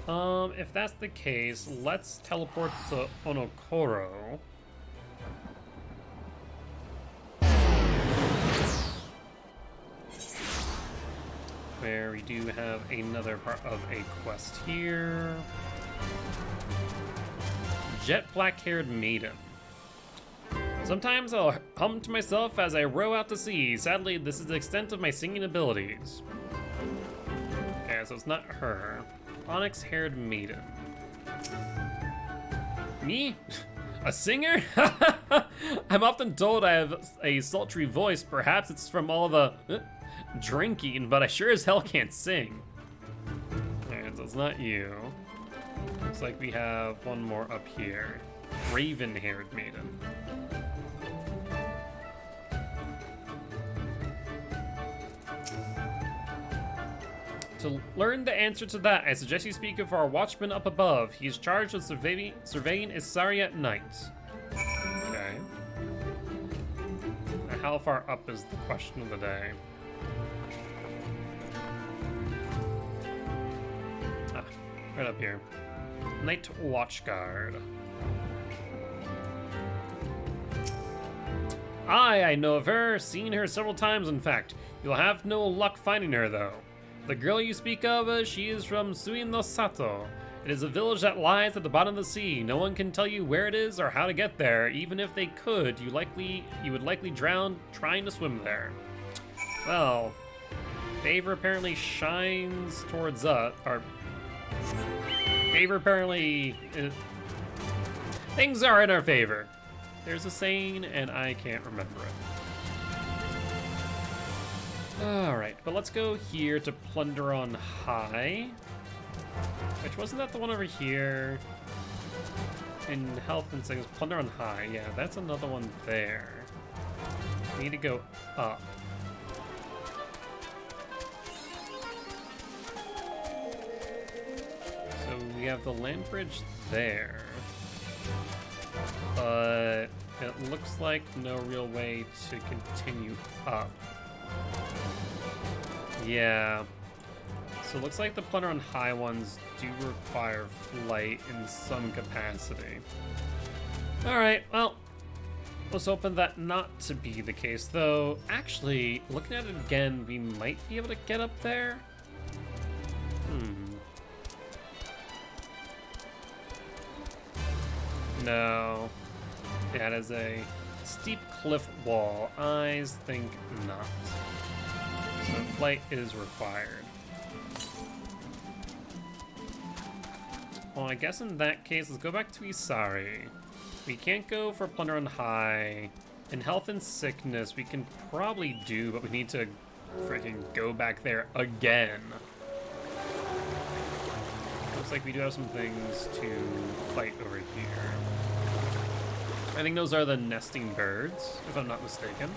If that's the case, let's teleport to Onokoro. Where we do have another part of a quest here. Jet black-haired maiden. Sometimes I'll hum to myself as I row out to sea. Sadly, this is the extent of my singing abilities. Okay, so it's not her. Onyx-haired maiden. Me? A singer? I'm often told I have a sultry voice. Perhaps it's from all the drinking, but I sure as hell can't sing. Alright, so it's not you. Looks like we have one more up here. Raven-haired maiden. To learn the answer to that, I suggest you speak of our watchman up above. He is charged with surveying Isari at night. Okay. Now, how far up is the question of the day? Ah, right up here. Night Watchguard. I know of her, seen her several times in fact. You'll have no luck finding her though. The girl you speak of, she is from Suinosato. It is a village that lies at the bottom of the sea. No one can tell you where it is or how to get there. Even if they could, you would likely drown trying to swim there. Well, favor apparently shines towards us. Or favor apparently things are in our favor. There's a saying, and I can't remember it. Alright, but let's go here to Plunder on High. Which, wasn't that the one over here? In Health and Things, Plunder on High. Yeah, that's another one there. We need to go up. So we have the land bridge there. But it looks like no real way to continue up. Yeah. So it looks like the Plunder on High ones do require flight in some capacity. Alright, well, let's open that not to be the case, though. Actually, looking at it again, we might be able to get up there. No. That is a steep cliff wall. I think not. So flight is required. Well, I guess in that case, let's go back to Isari. We can't go for Plunder on High. In Health and Sickness, we can probably do, but we need to freaking go back there again. Looks like we do have some things to fight over here. I think those are the nesting birds, if I'm not mistaken.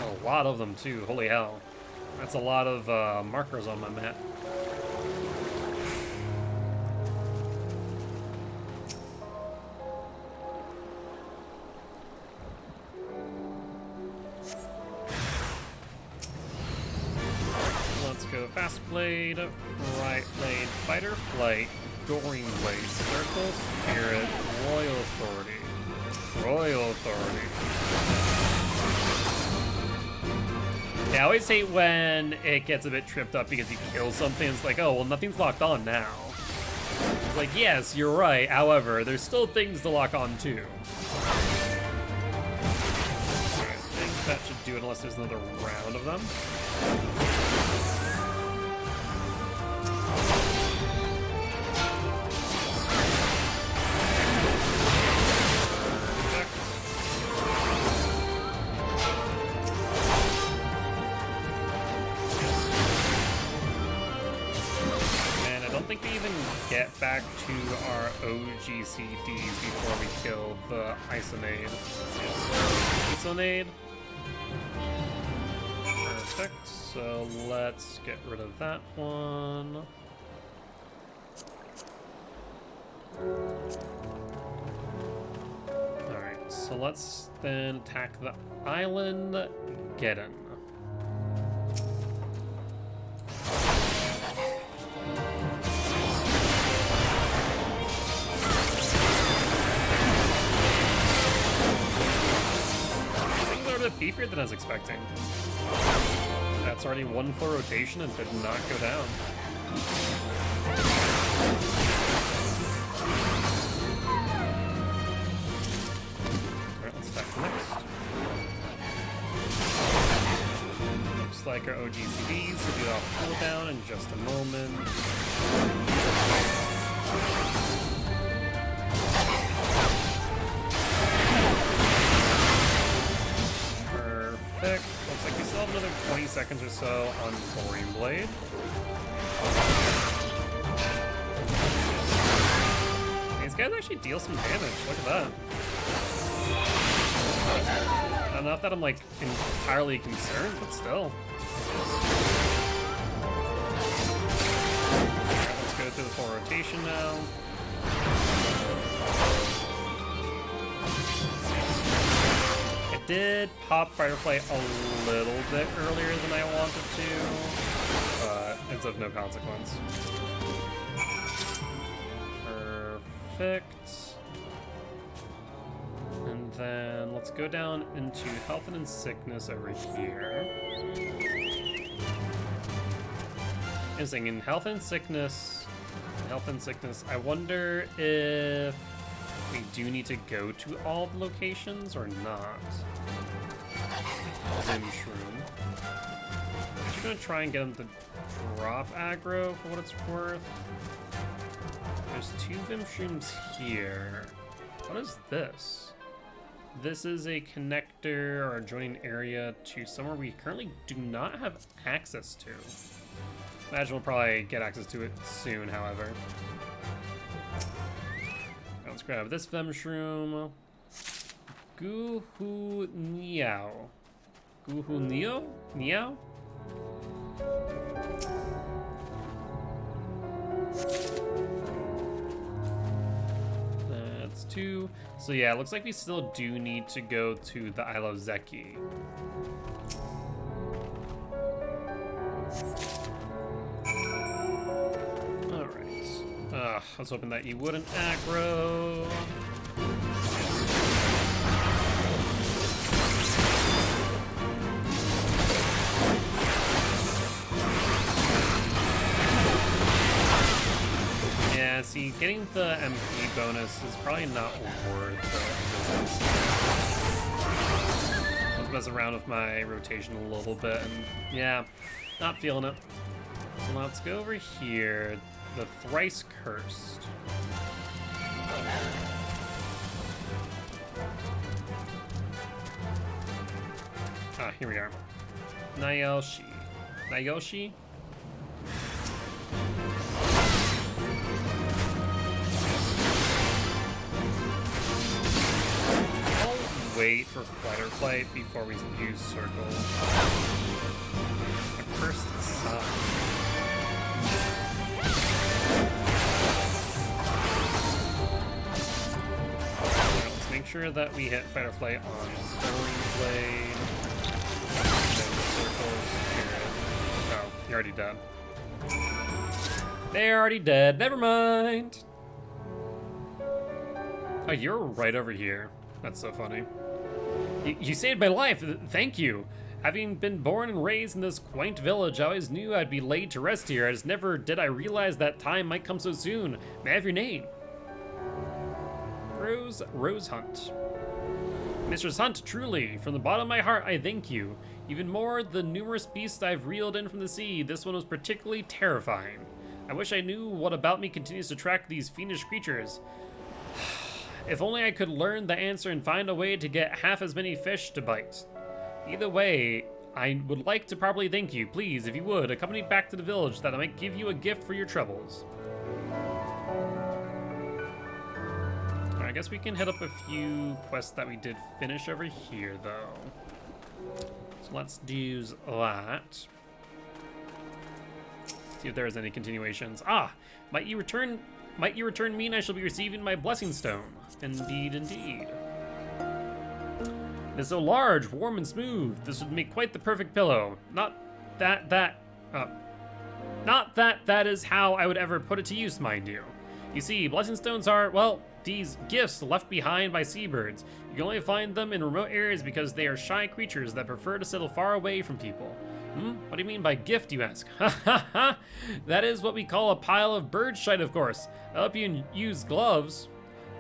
A lot of them, too. Holy hell. That's a lot of markers on my map. Let's go Fast Blade, Right Blade, Fighter Flight, Goring Blade, Circle, Spirit, Royal Authority. Royal Authority. Yeah, I always hate when it gets a bit tripped up because you kill something. It's like, oh, well, nothing's locked on now. It's like, yes, you're right. However, there's still things to lock on too. Alright, I think that should do it unless there's another round of them. Get back to our OGCDs before we kill the Isonade. Isonade. Perfect. So let's get rid of that one. Alright, so let's then attack the island Geddon. Beefier than I was expecting. That's already one full rotation and did not go down. Alright, let's attack next. Looks like our OGCDs will do off cooldown in just a moment. Looks like we still have another 20 seconds or so on Goring Blade. These guys actually deal some damage. Look at that. Not that I'm like entirely concerned, but still. Alright, let's go through the full rotation now. I did pop Firefly a little bit earlier than I wanted to, but it's of no consequence. Perfect. And then let's go down into health and sickness over here. Interesting, in health and sickness, I wonder if we do need to go to all the locations or not. Vim Shroom. I'm just gonna try and get him to drop aggro for what it's worth. There's 2 Vim Shrooms here. What is this? This is a connector or adjoining area to somewhere we currently do not have access to. Imagine we'll probably get access to it soon, however. Let's grab this Vim Shroom. Goohoo Niao. Goohoo Neo? Niao? That's 2. So yeah, it looks like we still do need to go to the Isle of Zeki. Alright. I was hoping that you wouldn't aggro. Yeah, see, getting the MP bonus is probably not worth it. Let's mess around with my rotation a little bit, and yeah, not feeling it. So let's go over here. The Thrice Cursed. Ah, here we are. Nayoshi. Nayoshi? I'll wait for Fight or Flight before we use Circle. A Cursed Sun. Make sure that we hit Fight or Flight on Stone Blade. Then Circle Spirit. Oh, you're already dead. They're already dead. Never mind. Oh, you're right over here. That's so funny. You saved my life. Thank you. Having been born and raised in this quaint village, I always knew I'd be laid to rest here. I just never did I realize that time might come so soon. May I have your name? Rose Hunt. Mistress Hunt, truly, from the bottom of my heart, I thank you. Even more, the numerous beasts I've reeled in from the sea, this one was particularly terrifying. I wish I knew what about me continues to attract these fiendish creatures. If only I could learn the answer and find a way to get half as many fish to bite. Either way, I would like to properly thank you. Please, if you would, accompany me back to the village that I might give you a gift for your troubles. I guess we can hit up a few quests that we did finish over here, though. So let's do that. See if there is any continuations. Ah, might you return mean I shall be receiving my blessing stone? Indeed, indeed. It is so large, warm, and smooth. This would make quite the perfect pillow. Not that is how I would ever put it to use, mind you. You see, blessing stones are, well, these gifts left behind by seabirds. You can only find them in remote areas because they are shy creatures that prefer to settle far away from people. What do you mean by gift, you ask? Ha ha ha! That is what we call a pile of bird shite, of course. I'll help you use gloves.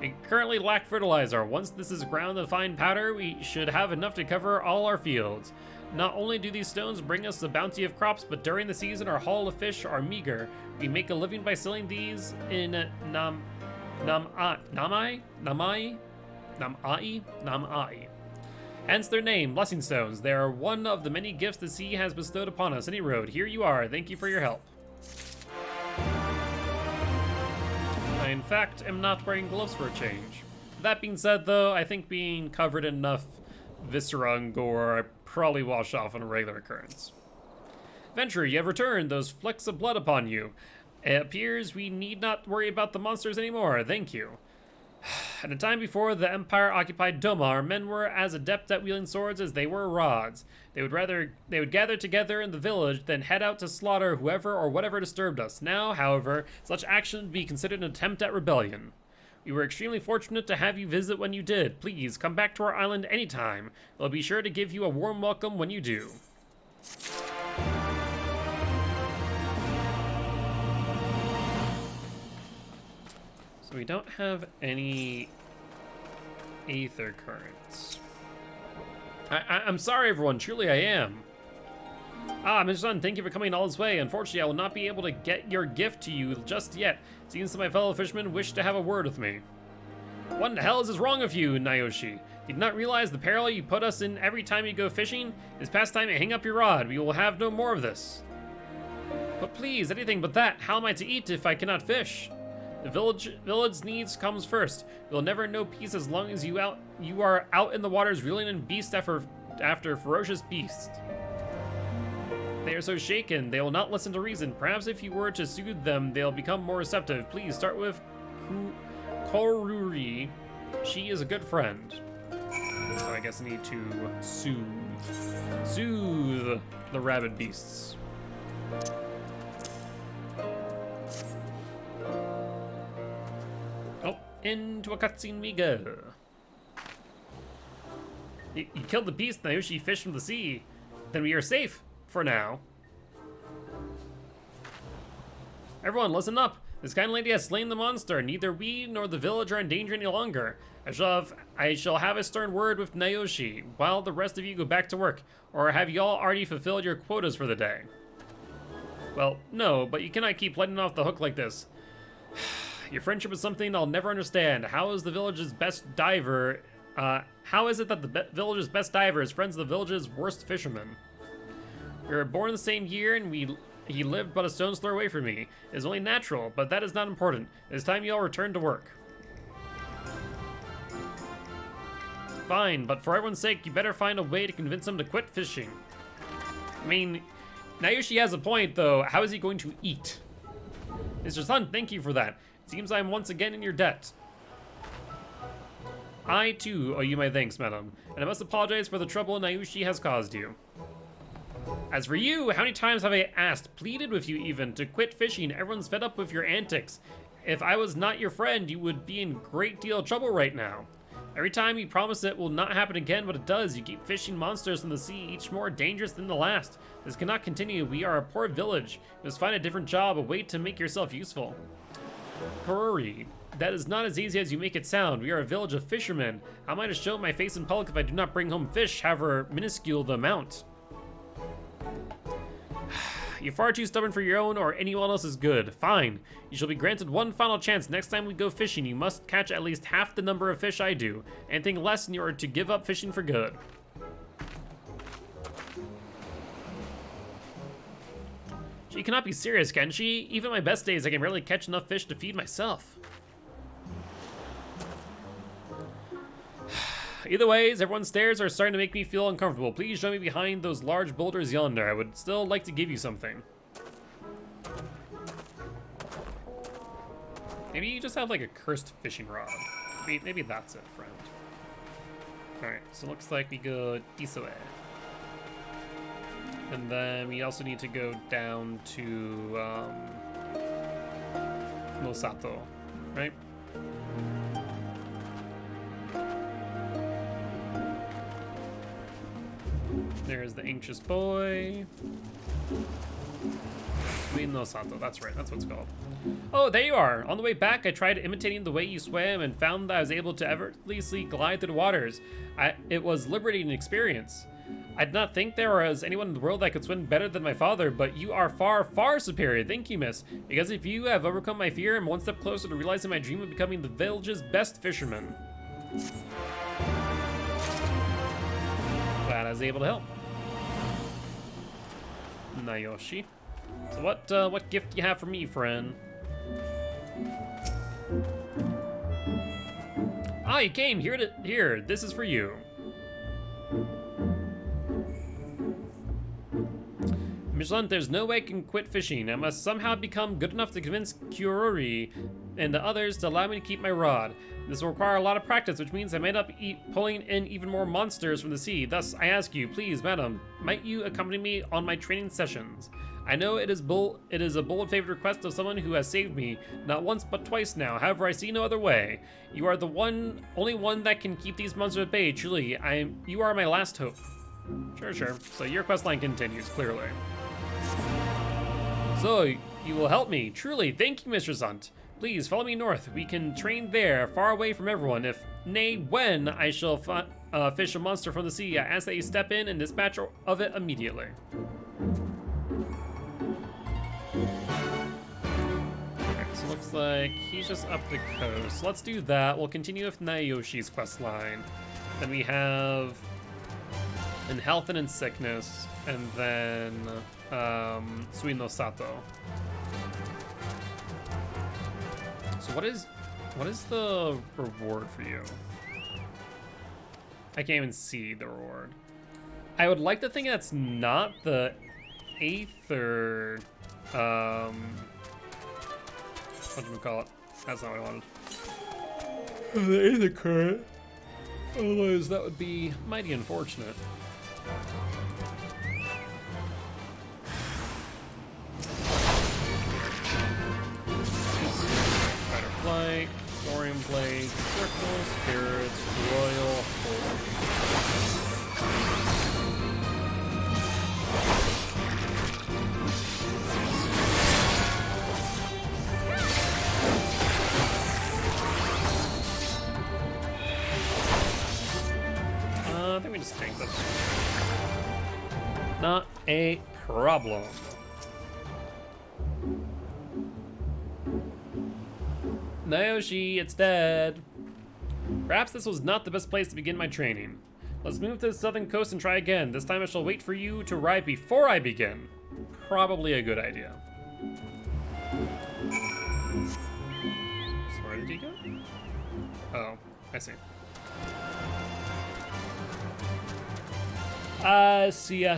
We currently lack fertilizer. Once this is ground to fine powder, we should have enough to cover all our fields. Not only do these stones bring us the bounty of crops, but during the season our haul of fish are meager. We make a living by selling these in Namai? Hence their name, blessing stones. They are one of the many gifts the sea has bestowed upon us. Any road, here you are. Thank you for your help. I, in fact, am not wearing gloves for a change. That being said, though, I think being covered in enough viscera and gore I probably wash off on a regular occurrence. Adventurer, you have returned. Those flecks of blood upon you. It appears we need not worry about the monsters anymore. Thank you. At a time before the Empire occupied Doma, our men were as adept at wielding swords as they were rods. They would gather together in the village, then head out to slaughter whoever or whatever disturbed us. Now, however, such action would be considered an attempt at rebellion. We were extremely fortunate to have you visit when you did. Please, come back to our island anytime. We'll be sure to give you a warm welcome when you do. So we don't have any Aether Currents. I'm sorry, everyone. Truly, I am. Mr. Sun, thank you for coming all this way. Unfortunately, I will not be able to get your gift to you just yet. It seems that my fellow fishermen wish to have a word with me. What in the hell is this wrong with you, Nayoshi? Did you not realize the peril you put us in every time you go fishing? It's past time to hang up your rod. We will have no more of this. But please, anything but that. How am I to eat if I cannot fish? The village needs comes first. You'll never know peace as long as you are out in the waters reeling in beast after ferocious beast. They are so shaken, they will not listen to reason. Perhaps if you were to soothe them, they'll become more receptive. Please start with Koruri. She is a good friend. So I guess I need to soothe the rabid beasts. Oh, into a cutscene we go. You killed the beast, Nayoshi fished from the sea. Then we are safe. For now. Everyone, listen up. This kind lady has slain the monster. Neither we nor the village are in danger any longer. I shall have a stern word with Nayoshi while the rest of you go back to work. Or have you all already fulfilled your quotas for the day? Well, no, but you cannot keep letting off the hook like this. Your friendship is something I'll never understand. How is the village's best diver? How is it that the village's best diver is friends with the village's worst fisherman? We were born the same year, and he lived but a stone's throw away from me. It is only natural, but that is not important. It is time you all return to work. Fine, but for everyone's sake, you better find a way to convince him to quit fishing. I mean, Nayoshi has a point, though. How is he going to eat? Mr. Sun, thank you for that. It seems I am once again in your debt. I, too, owe you my thanks, madam, and I must apologize for the trouble Nayoshi has caused you. As for you, how many times have I asked, pleaded with you even, to quit fishing? Everyone's fed up with your antics. If I was not your friend, you would be in a great deal of trouble right now. Every time you promise it will not happen again, but it does. You keep fishing monsters in the sea, each more dangerous than the last. This cannot continue. We are a poor village. You must find a different job, a way to make yourself useful. Korori, that is not as easy as you make it sound. We are a village of fishermen. How am I to show my face in public if I do not bring home fish, however minuscule the amount? You're far too stubborn for your own or anyone else's good. Fine. You shall be granted one final chance. Next time we go fishing, you must catch at least half the number of fish I do. Anything less, and you are to give up fishing for good. She cannot be serious, can she? Even my best days, I can barely catch enough fish to feed myself. Either ways, everyone's stares are starting to make me feel uncomfortable. Please join me behind those large boulders yonder. I would still like to give you something. Maybe you just have like a cursed fishing rod. Maybe that's it, friend. Alright, so it looks like we go this way. And then we also need to go down to Nosato, right? There's the anxious boy. Nosato, that's right, that's what it's called. Oh, there you are. On the way back, I tried imitating the way you swam and found that I was able to effortlessly glide through the waters. It was liberating experience. I did not think there was anyone in the world that could swim better than my father, but you are far, far superior. Thank you, miss. Because if you have overcome my fear, I'm one step closer to realizing my dream of becoming the village's best fisherman. Glad I was able to help. Nayoshi. So what gift do you have for me, friend? Ah, you came here. Here, this is for you. Michelin, there's no way I can quit fishing. I must somehow become good enough to convince Kurori and the others to allow me to keep my rod. This will require a lot of practice, which means I may end up pulling in even more monsters from the sea. Thus, I ask you, please, madam, might you accompany me on my training sessions? I know it is a bold favored request of someone who has saved me, not once but twice now. However, I see no other way. You are the only one that can keep these monsters at bay. Truly, you are my last hope. Sure. So your quest line continues, clearly. So, you will help me. Truly, thank you, Mr. Zunt. Please, follow me north. We can train there, far away from everyone. Nay, when I shall fish a monster from the sea, I ask that you step in and dispatch of it immediately. Okay, so looks like he's just up the coast. Let's do that. We'll continue with Nayoshi's quest line. Then we have in health and in sickness, and then Suino Sato. So what is the reward for you? I can't even see the reward. I would like to think that's not the Aether, what do we call it? That's not what I wanted. The Aether current. Otherwise, that would be mighty unfortunate. Flight, Thorium Blade, Circle, Spirits, Royal, Holy. I think we just tank this. Not a problem. Naoshi, it's dead. Perhaps this was not the best place to begin my training. Let's move to the southern coast and try again. This time I shall wait for you to arrive before I begin. Probably a good idea. So where did he go? Oh, I see. I see.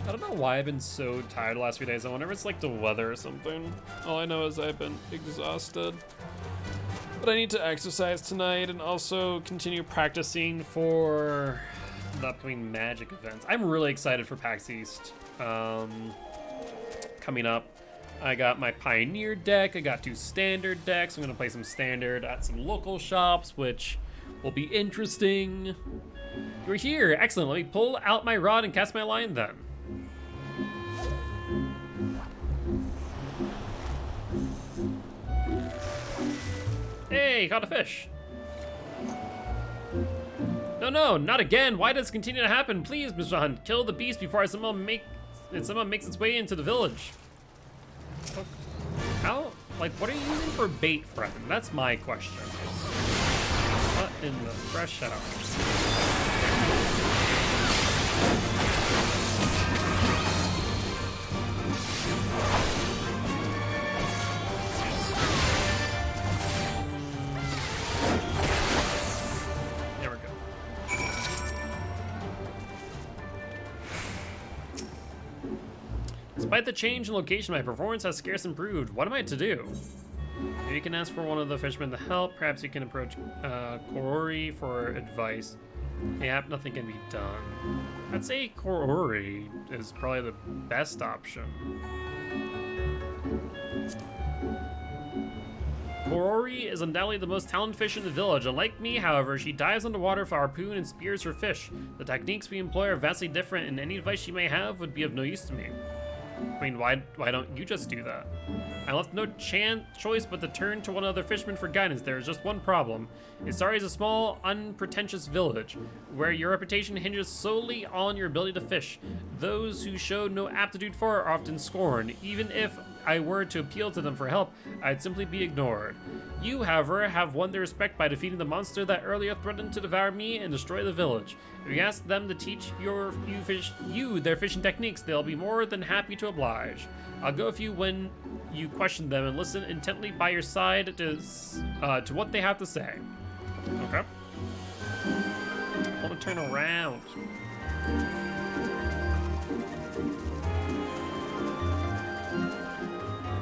I don't know why I've been so tired the last few days. I wonder if it's like the weather or something. All I know is I've been exhausted. But I need to exercise tonight and also continue practicing for the upcoming Magic events. I'm really excited for PAX East coming up. I got my Pioneer deck. I got 2 Standard decks. I'm going to play some Standard at some local shops, which will be interesting. You're here. Excellent. Let me pull out my rod and cast my line then. Hey, caught a fish. No, not again. Why does this continue to happen? Please, Mr. Hunt, kill the beast before someone makes its way into the village. How? Like, what are you using for bait, friend? That's my question. What in the fresh hell? Despite the change in location, my performance has scarce improved. What am I to do? Maybe you can ask for one of the fishermen to help. Perhaps you can approach Kurori for advice. Yep, nothing can be done. I'd say Kurori is probably the best option. Kurori is undoubtedly the most talented fish in the village. Unlike me, however, she dives underwater for harpoon and spears her fish. The techniques we employ are vastly different, and any advice she may have would be of no use to me. I mean, why don't you just do that? I left no choice but to turn to one other fisherman for guidance. There is just one problem. Isari is a small, unpretentious village, where your reputation hinges solely on your ability to fish. Those who show no aptitude for it are often scorned. Even if I were to appeal to them for help, I'd simply be ignored. You, however, have won their respect by defeating the monster that earlier threatened to devour me and destroy the village. If you ask them to teach you their fishing techniques, they'll be more than happy to oblige. I'll go with you when you question them and listen intently by your side to what they have to say. Okay. I want to turn around.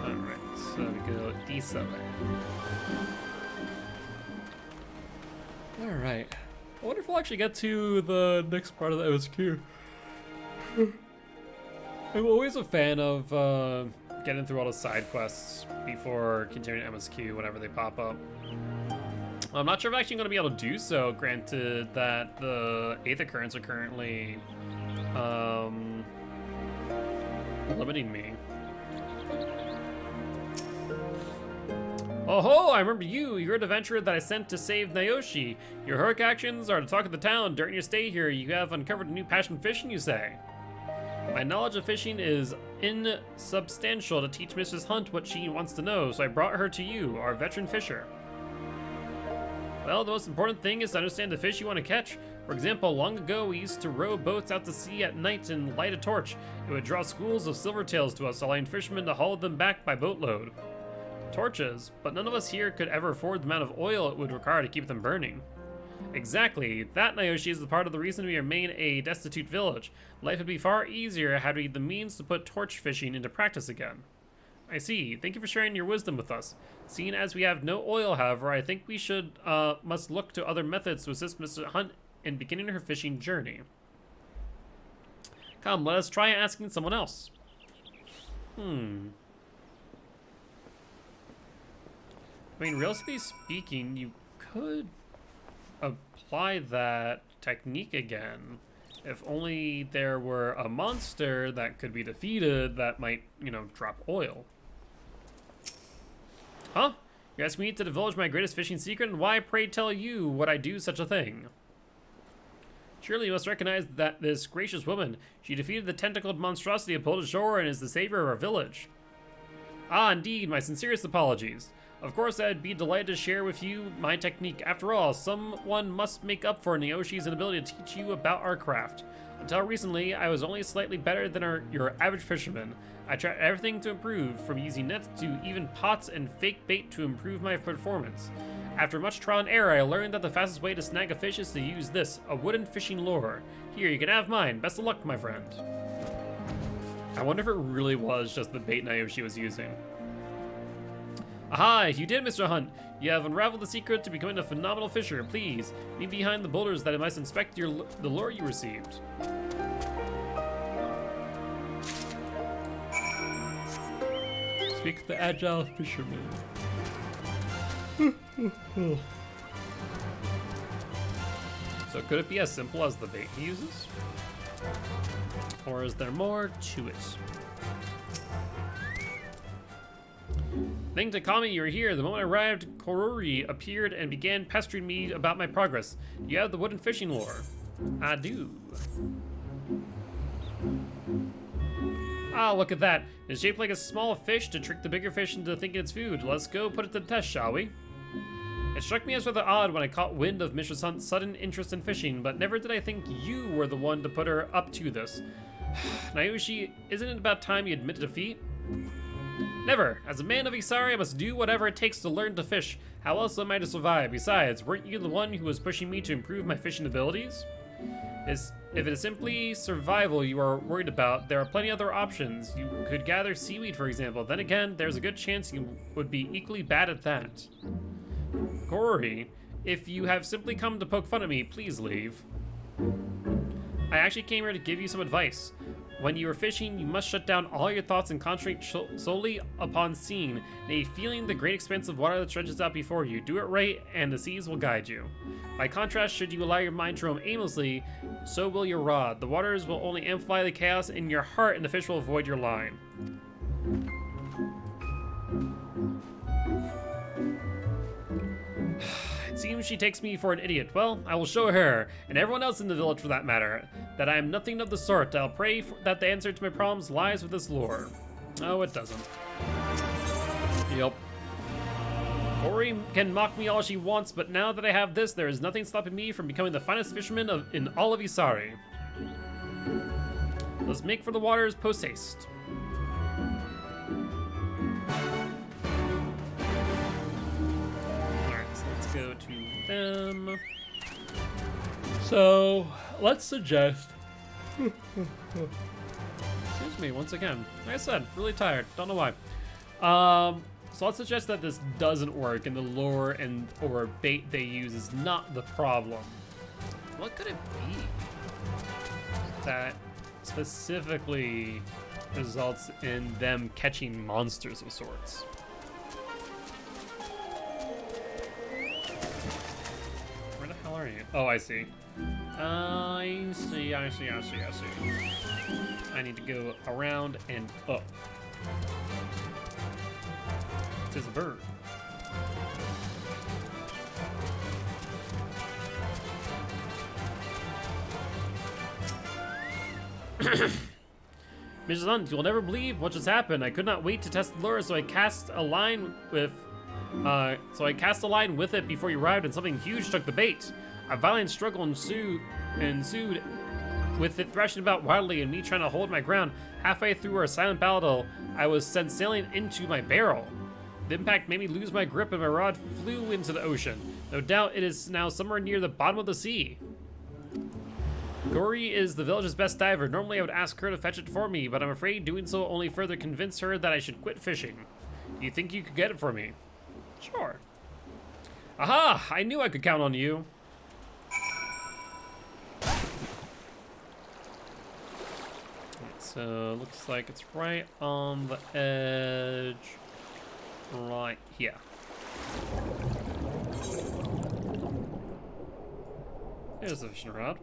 Alright, so we go east of it. Alright. I wonder if we'll actually get to the next part of the MSQ. I'm always a fan of getting through all the side quests before continuing MSQ whenever they pop up. I'm not sure if I'm actually going to be able to do so, granted that the 8th occurrence are currently limiting me. Oh ho, I remember you. You're the adventurer that I sent to save Naoshi. Your heroic actions are the talk of the town. During your stay here, you have uncovered a new passion for fishing, you say. My knowledge of fishing is insubstantial to teach Mrs. Hunt what she wants to know, so I brought her to you, our veteran fisher. Well, the most important thing is to understand the fish you want to catch. For example, long ago we used to row boats out to sea at night and light a torch. It would draw schools of silvertails to us, allowing fishermen to haul them back by boatload. Torches, but none of us here could ever afford the amount of oil it would require to keep them burning. Exactly. That, Naoshi, is the part of the reason we remain a destitute village. Life would be far easier had we the means to put torch fishing into practice again. I see. Thank you for sharing your wisdom with us. Seeing as we have no oil, however, I think we must look to other methods to assist Mr. Hunt in beginning her fishing journey. Come, let us try asking someone else. I mean, realistically speaking, you could apply that technique again. If only there were a monster that could be defeated that might, you know, drop oil. Huh? You're asking me to divulge my greatest fishing secret, and why, pray tell you, would I do such a thing? Surely you must recognize that this gracious woman. She defeated the tentacled monstrosity and pulled ashore and is the savior of our village. Ah, indeed, my sincerest apologies. Of course, I'd be delighted to share with you my technique. After all, someone must make up for Naoshi's inability to teach you about our craft. Until recently, I was only slightly better than your average fisherman. I tried everything to improve, from using nets to even pots and fake bait to improve my performance. After much trial and error, I learned that the fastest way to snag a fish is to use this, a wooden fishing lure. Here, you can have mine. Best of luck, my friend. I wonder if it really was just the bait Naoshi was using. Aha, you did, Mr. Hunt. You have unraveled the secret to becoming a phenomenal fisher. Please, leave behind the boulders that I must inspect the lure you received. Speak the agile fisherman. So could it be as simple as the bait he uses? Or is there more to it? Thank Takami, you were here. The moment I arrived, Korori appeared and began pestering me about my progress. You have the wooden fishing lure. I do. Ah, look at that. It's shaped like a small fish to trick the bigger fish into thinking it's food. Let's go put it to the test, shall we? It struck me as rather odd when I caught wind of Mrs. Hunt's sudden interest in fishing, but never did I think you were the one to put her up to this. Naoshi, isn't it about time you admit defeat? Never. As a man of Isari, I must do whatever it takes to learn to fish. How else am I to survive? Besides, weren't you the one who was pushing me to improve my fishing abilities? If it is simply survival you are worried about, there are plenty of other options. You could gather seaweed, for example. Then again, there's a good chance you would be equally bad at that. Korori, if you have simply come to poke fun at me, please leave. I actually came here to give you some advice. When you are fishing, you must shut down all your thoughts and concentrate solely upon seeing, nay, feeling the great expanse of water that stretches out before you. Do it right, and the seas will guide you. By contrast, should you allow your mind to roam aimlessly, so will your rod. The waters will only amplify the chaos in your heart, and the fish will avoid your line. It seems she takes me for an idiot. Well, I will show her, and everyone else in the village for that matter, that I am nothing of the sort. I'll pray that the answer to my problems lies with this lure. Oh, it doesn't. Yep. Ori can mock me all she wants, but now that I have this, there is nothing stopping me from becoming the finest fisherman in all of Isari. Let's make for the waters post-haste. Go to them. So let's suggest Excuse me, once again. Like I said, really tired. Don't know why. So let's suggest that this doesn't work and the lure and or bait they use is not the problem. What could it be that specifically results in them catching monsters of sorts? Where the hell are you? Oh, I see. I see. I need to go around and up. It's a bird. Mrs. Hunt, you will never believe what just happened. I could not wait to test the lure, so I cast a line with it before you arrived, and something huge took the bait. A violent struggle ensued, with it thrashing about wildly and me trying to hold my ground. Halfway through our silent battle, I was sent sailing into my barrel. The impact made me lose my grip and my rod flew into the ocean. No doubt it is now somewhere near the bottom of the sea. Gory is the village's best diver. Normally I would ask her to fetch it for me, but I'm afraid doing so only further convinced her that I should quit fishing. Do you think you could get it for me? Sure. Aha! I knew I could count on you. So looks like it's right on the edge. Right here. Here's the fishing rod.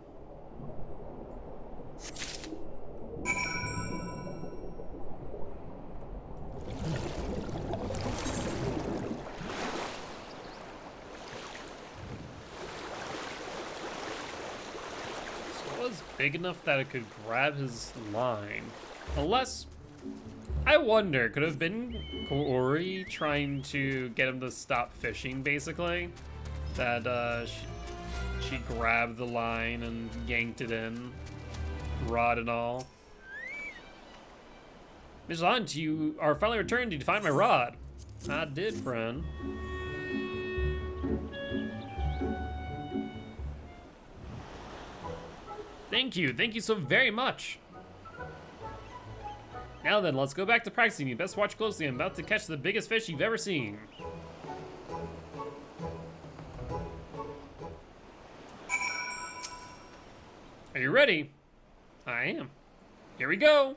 Was big enough that it could grab his line. Unless, I wonder, could it have been Cory trying to get him to stop fishing, basically? That she grabbed the line and yanked it in, rod and all. Mrs. Hunt, you are finally returned. Did you find my rod? I did, friend. Thank you so very much. Now then, let's go back to practicing. You best watch closely. I'm about to catch the biggest fish you've ever seen. Are you ready? I am. Here we go.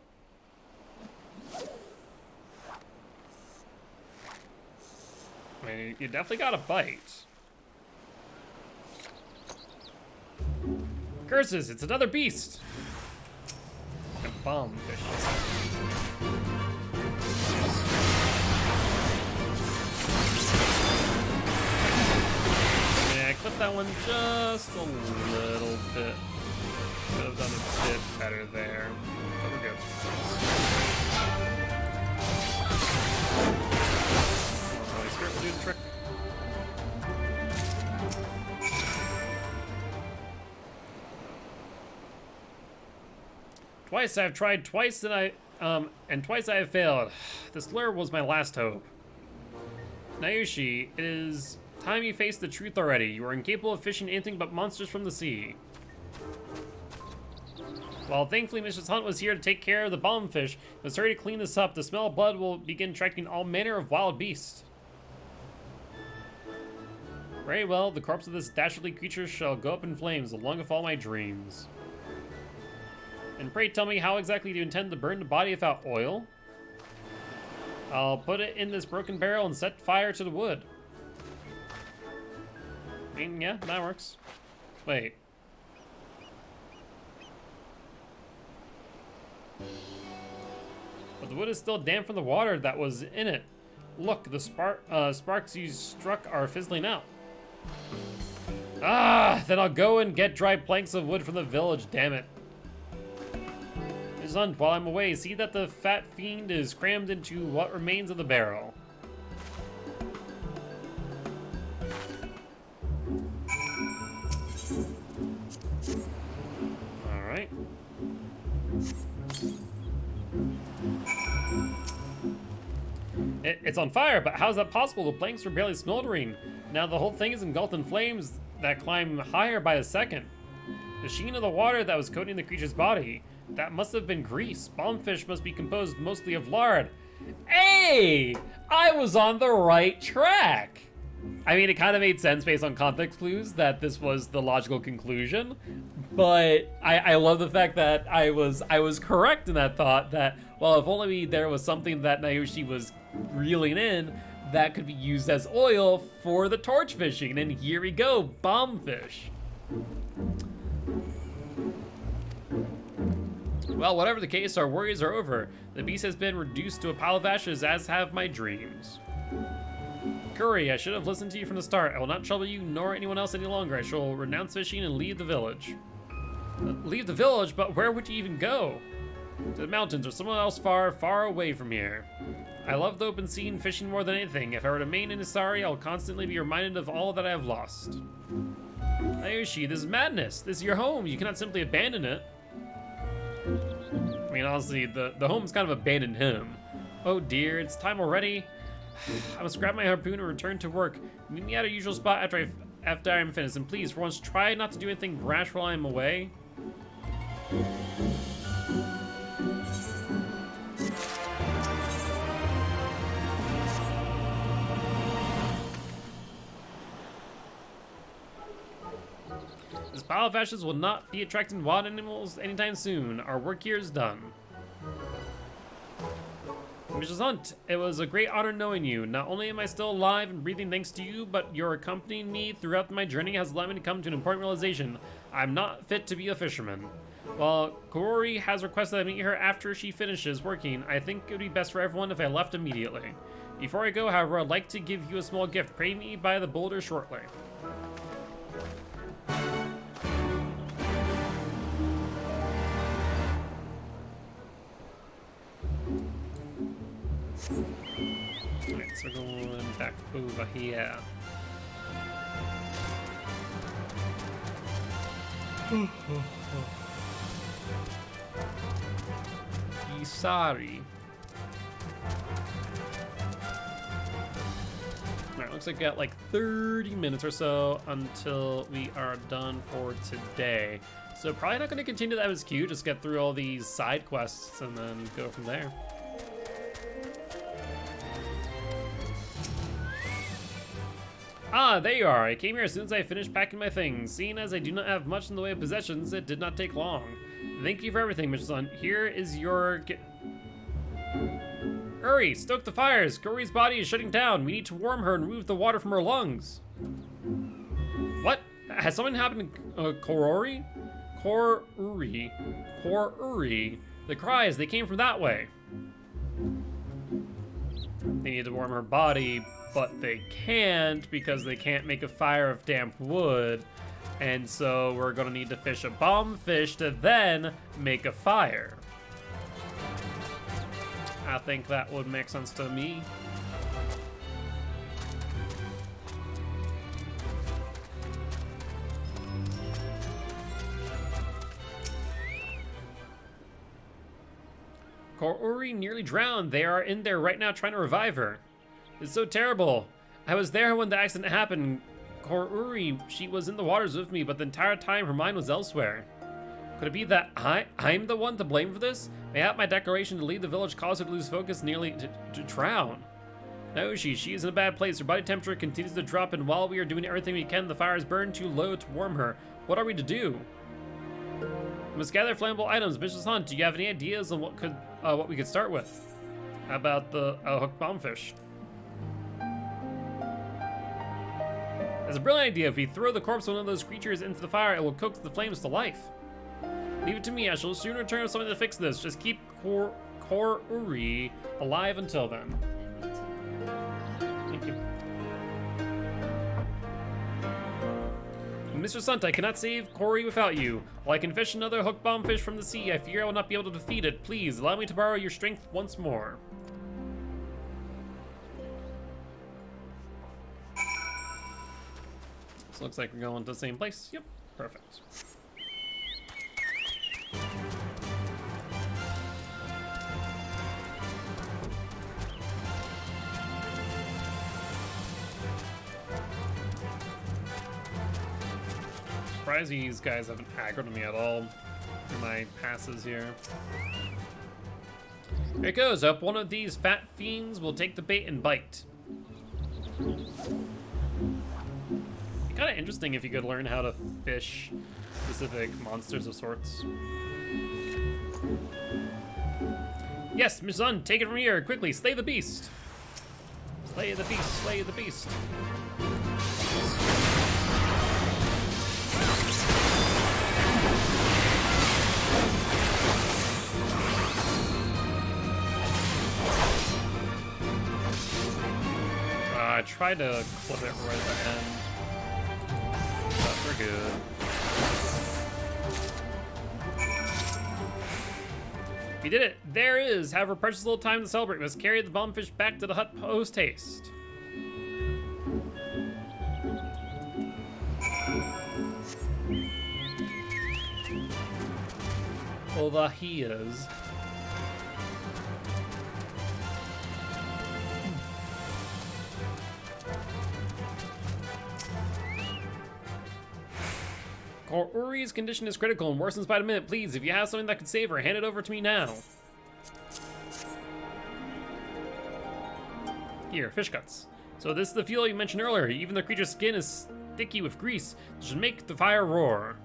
I mean, you definitely got a bite. Curses, it's another beast. A bomb fish. Yeah, I clipped that one just a little bit. Could have done a bit better there. But we're good. Holy Spirit will do the trick. Twice I've tried, twice and twice I have failed. This lure was my last hope. Nayushi, it is time you face the truth already. You are incapable of fishing anything but monsters from the sea. While thankfully Mrs. Hunt was here to take care of the bombfish, let's hurry to clean this up. The smell of blood will begin attracting all manner of wild beasts. Very well, the corpse of this dastardly creature shall go up in flames, along with all my dreams. And pray tell me, how exactly do you intend to burn the body without oil? I'll put it in this broken barrel and set fire to the wood. I mean, yeah, that works. Wait. But the wood is still damp from the water that was in it. Look, the sparks you struck are fizzling out. Ah, then I'll go and get dry planks of wood from the village, damn it. Mrs. Hunt, while I'm away, see that the fat fiend is crammed into what remains of the barrel. Alright. It's on fire, but how is that possible? The planks were barely smoldering. Now the whole thing is engulfed in flames that climb higher by the second. The sheen of the water that was coating the creature's body. That must have been grease. Bombfish must be composed mostly of lard. Hey! I was on the right track! I mean, it kind of made sense based on context clues that this was the logical conclusion, but I love the fact that I was correct in that thought that, well, if only there was something that Naoshi was reeling in that could be used as oil for the torch fishing, and here we go, bombfish. Well, whatever the case, our worries are over. The beast has been reduced to a pile of ashes, as have my dreams. Curry, I should have listened to you from the start. I will not trouble you nor anyone else any longer. I shall renounce fishing and leave the village. Leave the village? But where would you even go? To the mountains or somewhere else far, far away from here. I love the open sea and fishing more than anything. If I remain in Isari, I'll constantly be reminded of all that I have lost. Naoshi, this is madness. This is your home. You cannot simply abandon it. I mean, honestly, the home's kind of abandoned him. Oh dear, it's time already. I must grab my harpoon and return to work. Meet me at our usual spot after I'm finished. And please, for once, try not to do anything brash while I'm away. This pile of ashes will not be attracting wild animals anytime soon. Our work here is done. Mrs. Hunt, it was a great honor knowing you. Not only am I still alive and breathing thanks to you, but your accompanying me throughout my journey has allowed me to come to an important realization. I'm not fit to be a fisherman. While Korori has requested I meet her after she finishes working, I think it would be best for everyone if I left immediately. Before I go, however, I'd like to give you a small gift. Pray me by the boulder shortly. Alright, so we're going back over here. Isari. Alright, looks like we got like 30 minutes or so until we are done for today. So probably not going to continue the MSQ, just get through all these side quests and then go from there. Ah, there you are. I came here as soon as I finished packing my things. Seeing as I do not have much in the way of possessions, it did not take long. Thank you for everything, Mr. Sun. Here is your... Hurry! Stoke the fires! Kori's body is shutting down. We need to warm her and remove the water from her lungs. What? Has something happened to Korori? Koruri. The cries, they came from that way. They need to warm her body, but they can't because they can't make a fire of damp wood. And so we're gonna need to fish a bomb fish to then make a fire. I think that would make sense to me. Koruri nearly drowned. They are in there right now trying to revive her. It's so terrible. I was there when the accident happened. Koruri, she was in the waters with me, but the entire time her mind was elsewhere. Could it be that I'm the one to blame for this? Mayhap my declaration to leave the village caused her to lose focus, nearly to drown. No, she is in a bad place. Her body temperature continues to drop, and while we are doing everything we can, the fire is burned too low to warm her. What are we to do? We must gather flammable items. Mrs. Hunt, do you have any ideas on what we could start with? How about the hooked bombfish? It's a brilliant idea. If we throw the corpse of one of those creatures into the fire, it will coax the flames to life. Leave it to me. I shall soon return with something to fix this. Just keep Koruri alive until then. Thank you. Mr. Sant, I cannot save Koruri without you. While I can fish another hooked bombfish from the sea, I fear I will not be able to defeat it. Please, allow me to borrow your strength once more. So looks like we're going to the same place. Yep, perfect. surprised these guys haven't aggroed me at all in my passes here. Here it goes. Up one of these fat fiends will take the bait and bite. Kind of interesting if you could learn how to fish specific monsters of sorts. Yes, my son, take it from here. Quickly, slay the beast. Slay the beast, slay the beast. I tried to clip it right at the end. But we're good. We did it! There it is! Have a precious little time to celebrate. Must carry the bombfish back to the hut post haste. Over he is. Uri's condition is critical and worsens by the minute. Please, if you have something that could save her, hand it over to me now. Here, fish guts. So this is the fuel you mentioned earlier. Even the creature's skin is sticky with grease. It should make the fire roar.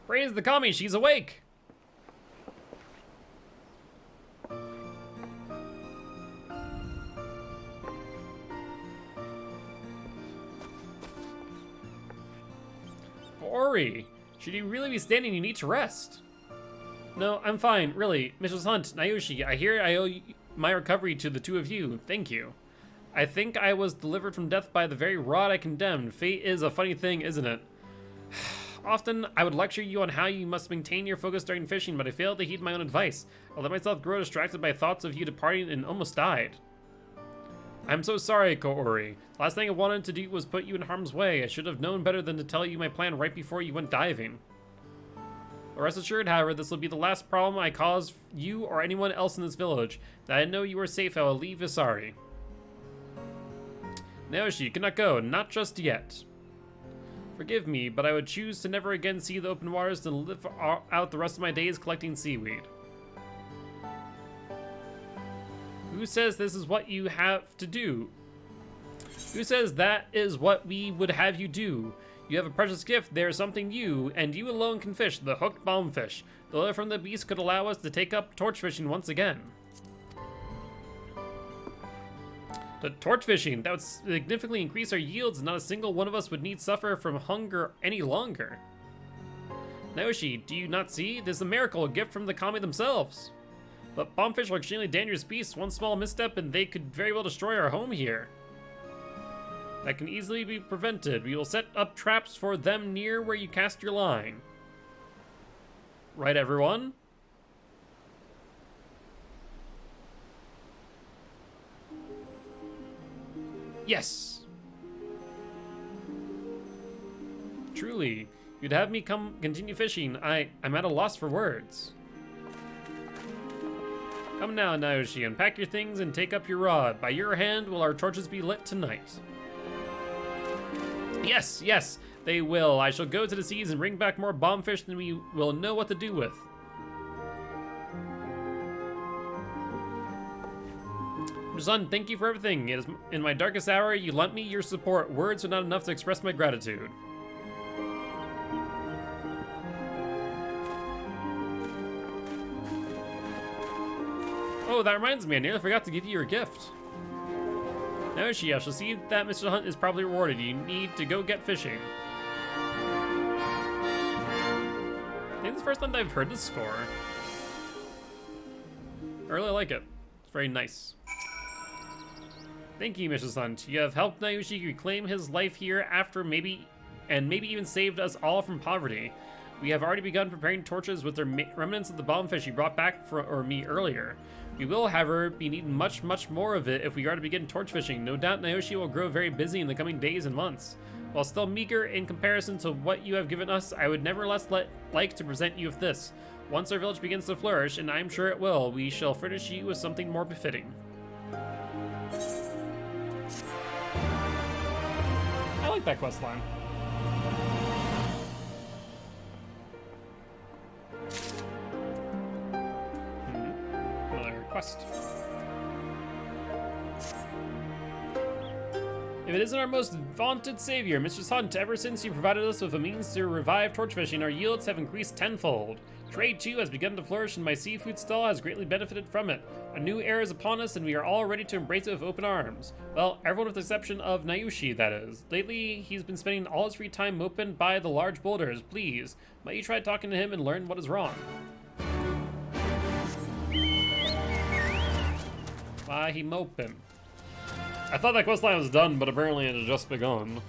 Praise the kami, she's awake! Ori, should you really be standing? You need to rest. No, I'm fine, really. Mrs. Hunt, Naoshi, I hear I owe my recovery to the two of you. Thank you. I think I was delivered from death by the very rod I condemned. Fate is a funny thing, isn't it? Often, I would lecture you on how you must maintain your focus during fishing, but I failed to heed my own advice. I let myself grow distracted by thoughts of you departing and almost died. I'm so sorry, Koori. The last thing I wanted to do was put you in harm's way. I should have known better than to tell you my plan right before you went diving. Rest assured, however, this will be the last problem I cause you or anyone else in this village. That I know you are safe, I will leave Visari. Naoshi, you cannot go, not just yet. Forgive me, but I would choose to never again see the open waters than live out the rest of my days collecting seaweed. Who says this is what you have to do? Who says that is what we would have you do? You have a precious gift, there is something you, and you alone can fish, the hooked bombfish. The lure from the beast could allow us to take up torch fishing once again. The torch fishing, that would significantly increase our yields, and not a single one of us would need suffer from hunger any longer. Naoshi, do you not see? This is a miracle, a gift from the kami themselves. But bombfish are extremely dangerous beasts. One small misstep and they could very well destroy our home here. That can easily be prevented. We will set up traps for them near where you cast your line. Right, everyone? Yes! Truly, you'd have me continue fishing. I'm at a loss for words. Come now, Naoshi, unpack your things and take up your rod. By your hand will our torches be lit tonight. Yes, yes, they will. I shall go to the seas and bring back more bombfish than we will know what to do with. Son, thank you for everything. It is in my darkest hour, you lent me your support. Words are not enough to express my gratitude. Oh, that reminds me, I nearly forgot to give you your gift. Naoshi, I shall see that Mr. Hunt is probably rewarded. You need to go get fishing. I think it's the first time that I've heard this score. I really like it. It's very nice. Thank you, Mrs. Hunt. You have helped Naoshi reclaim his life here after maybe even saved us all from poverty. We have already begun preparing torches with the remnants of the bombfish you brought back for me earlier. We will, however, be needing much, much more of it if we are to begin torch fishing. No doubt Naoshi will grow very busy in the coming days and months. While still meager in comparison to what you have given us, I would nevertheless like to present you with this. Once our village begins to flourish, and I'm sure it will, we shall furnish you with something more befitting. I like that quest line. Another quest. If it isn't our most vaunted savior, Mistress Hunt, ever since you provided us with a means to revive torch fishing, our yields have increased tenfold. Trade, too, has begun to flourish, and my seafood stall has greatly benefited from it. A new era is upon us, and we are all ready to embrace it with open arms. Well, everyone with the exception of Nayushi, that is. Lately, he's been spending all his free time moping by the large boulders. Please, might you try talking to him and learn what is wrong? Why he moping? I thought that questline was done, but apparently it had just begun.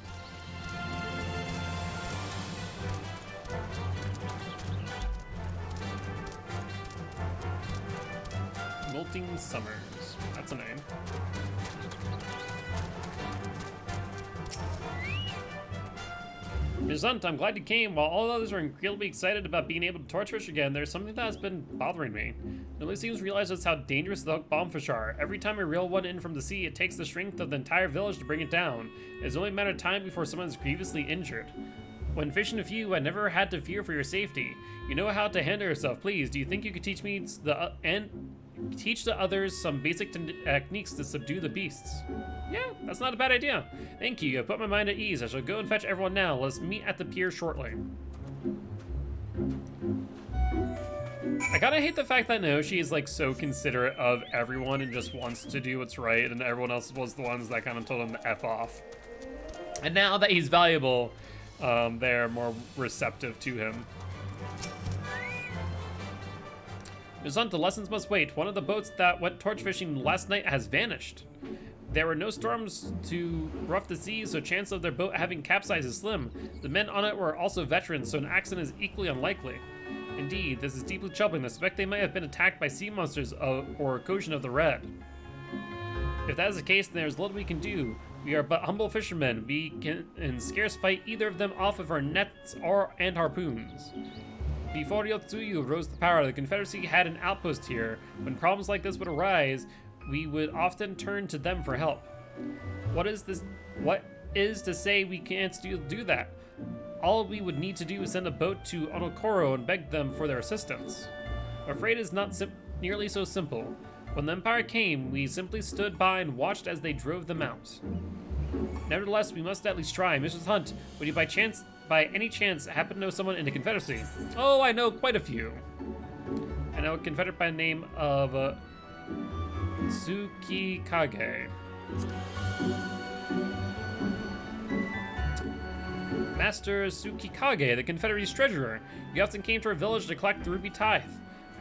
Molting Summers. That's a name. Ms. Hunt, I'm glad you came. While all others are incredibly excited about being able to torch fish again, there's something that has been bothering me. Nobody seems to realize just how dangerous the hook bombfish are. Every time we reel one in from the sea, it takes the strength of the entire village to bring it down. It's only a matter of time before someone is grievously injured. When fishing with you, I never had to fear for your safety. You know how to handle yourself. Please, do you think you could teach me teach the others some basic techniques to subdue the beasts? Yeah, that's not a bad idea. Thank you. I've put my mind at ease. I shall go and fetch everyone now. Let's meet at the pier shortly. I kind of hate the fact that Naoshi is like so considerate of everyone and just wants to do what's right, and everyone else was the ones that kind of told him to F off. And now that he's valuable, they're more receptive to him. Hunt, the lessons must wait. One of the boats that went torch fishing last night has vanished. There were no storms to rough the seas, so chance of their boat having capsized is slim. The men on it were also veterans, so an accident is equally unlikely. Indeed, this is deeply troubling. I suspect they might have been attacked by sea monsters or Kojin of the Red. If that is the case, then there's little we can do. We are but humble fishermen. We can scarce fight either of them off with our nets and harpoons. Before Ryotsuyu rose to power, the Confederacy had an outpost here. When problems like this would arise, we would often turn to them for help. What is to say we can't do that? All we would need to do is send a boat to Onokoro and beg them for their assistance. I'm afraid it's not nearly so simple. When the Empire came, we simply stood by and watched as they drove them out. Nevertheless, we must at least try. Mrs. Hunt, would you by any chance happen to know someone in the Confederacy? Oh, I know quite a few. I know a Confederate by the name of Tsukikage. Master Tsukikage, the Confederacy's treasurer. He often came to our village to collect the ruby tithe.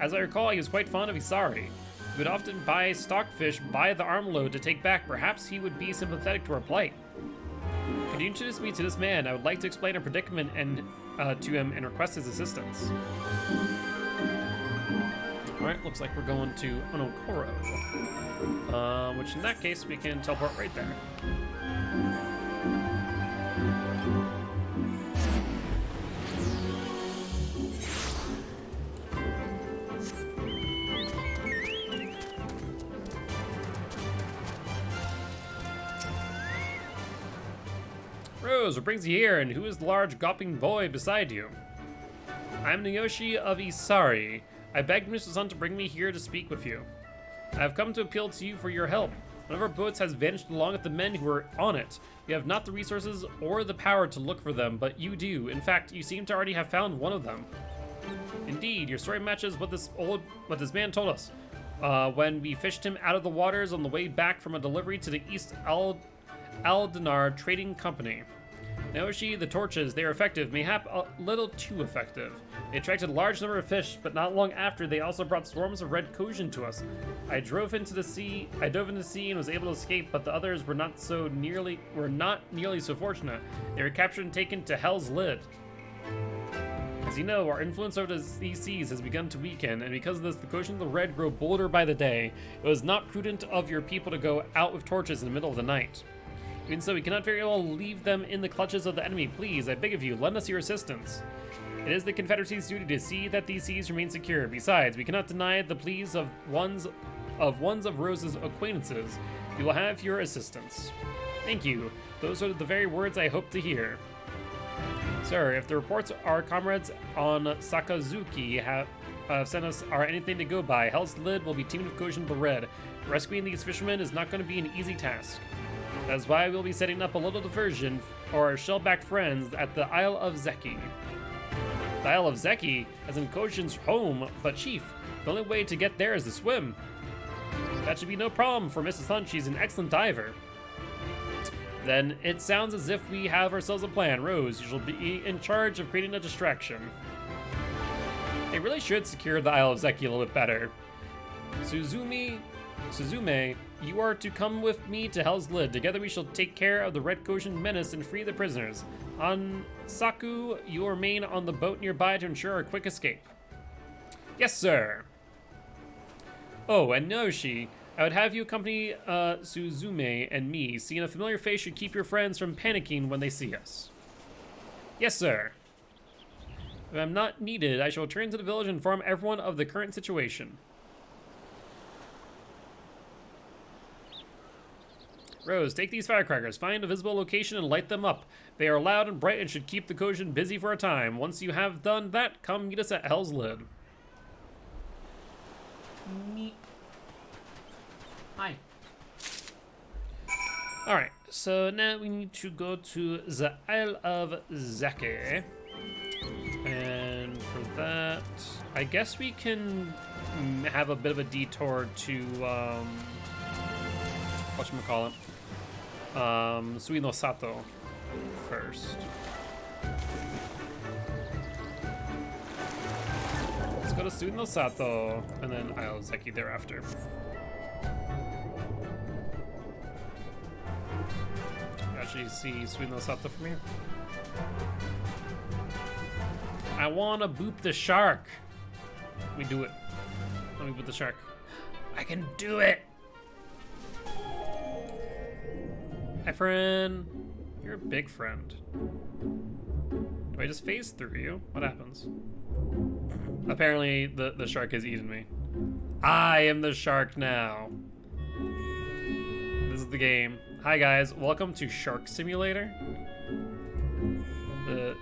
As I recall, he was quite fond of Isari. He would often buy stockfish by the armload to take back. Perhaps he would be sympathetic to our plight. Could you introduce me to this man? I would like to explain our predicament to him and request his assistance. Alright, looks like we're going to Onokoro. Which in that case, we can teleport right there. Rose, what brings you here, and who is the large gawping boy beside you? I'm Naoshi of Isari. I begged Mrs. Hunt to bring me here to speak with you. I have come to appeal to you for your help. One of our boats has vanished along with the men who were on it. We have not the resources or the power to look for them, but you do. In fact, you seem to already have found one of them. Indeed, your story matches what this man told us. When we fished him out of the waters on the way back from a delivery to the East Aldenar Trading Company. Naoshi, the torches, they are effective, mayhap a little too effective. They attracted a large number of fish, but not long after, they also brought swarms of red Kojin to us. I dove into the sea and was able to escape, but the others were not nearly so fortunate. They were captured and taken to Hell's Lid. As you know, our influence over these seas has begun to weaken, and because of this, the Kojin of the Red grow bolder by the day. It was not prudent of your people to go out with torches in the middle of the night. Even so, we cannot very well leave them in the clutches of the enemy. Please, I beg of you, lend us your assistance. It is the Confederacy's duty to see that these seas remain secure. Besides, we cannot deny the pleas of ones of Rose's acquaintances. We will have your assistance. Thank you. Those are the very words I hoped to hear. Sir, if the reports our comrades on Sakazuki have sent us are anything to go by, Hell's Lid will be teaming with Kojin the Red. Rescuing these fishermen is not going to be an easy task. That is why we'll be setting up a little diversion for our shell-backed friends at the Isle of Zeki. The Isle of Zeki is in Kojin's home, but Chief, the only way to get there is to swim. That should be no problem for Mrs. Hunt. She's an excellent diver. Then it sounds as if we have ourselves a plan. Rose, you shall be in charge of creating a distraction. They really should secure the Isle of Zeki a little bit better. Suzume, you are to come with me to Hell's Lid. Together we shall take care of the Red Kojin menace and free the prisoners. On Saku, you remain on the boat nearby to ensure our quick escape. Yes, sir. Oh, and Noshi, I would have you accompany Suzume and me. Seeing a familiar face should keep your friends from panicking when they see us. Yes, sir. If I'm not needed, I shall return to the village and inform everyone of the current situation. Rose, take these firecrackers, find a visible location and light them up. They are loud and bright and should keep the Kojin busy for a time. Once you have done that, come meet us at Hell's Lid. Hi. Alright, so now we need to go to the Isle of Zeki. And for that, I guess we can have a bit of a detour to, whatchamacallit? Suino Sato first. Let's go to Suino Sato, and then Isle of Zeki thereafter. Actually see Suino Sato from here. I wanna boop the shark. Let me do it. Let me boop the shark. I can do it! Hi, friend. You're a big friend. Do I just phase through you? What happens? Apparently, the shark has eaten me. I am the shark now. This is the game. Hi, guys. Welcome to Shark Simulator.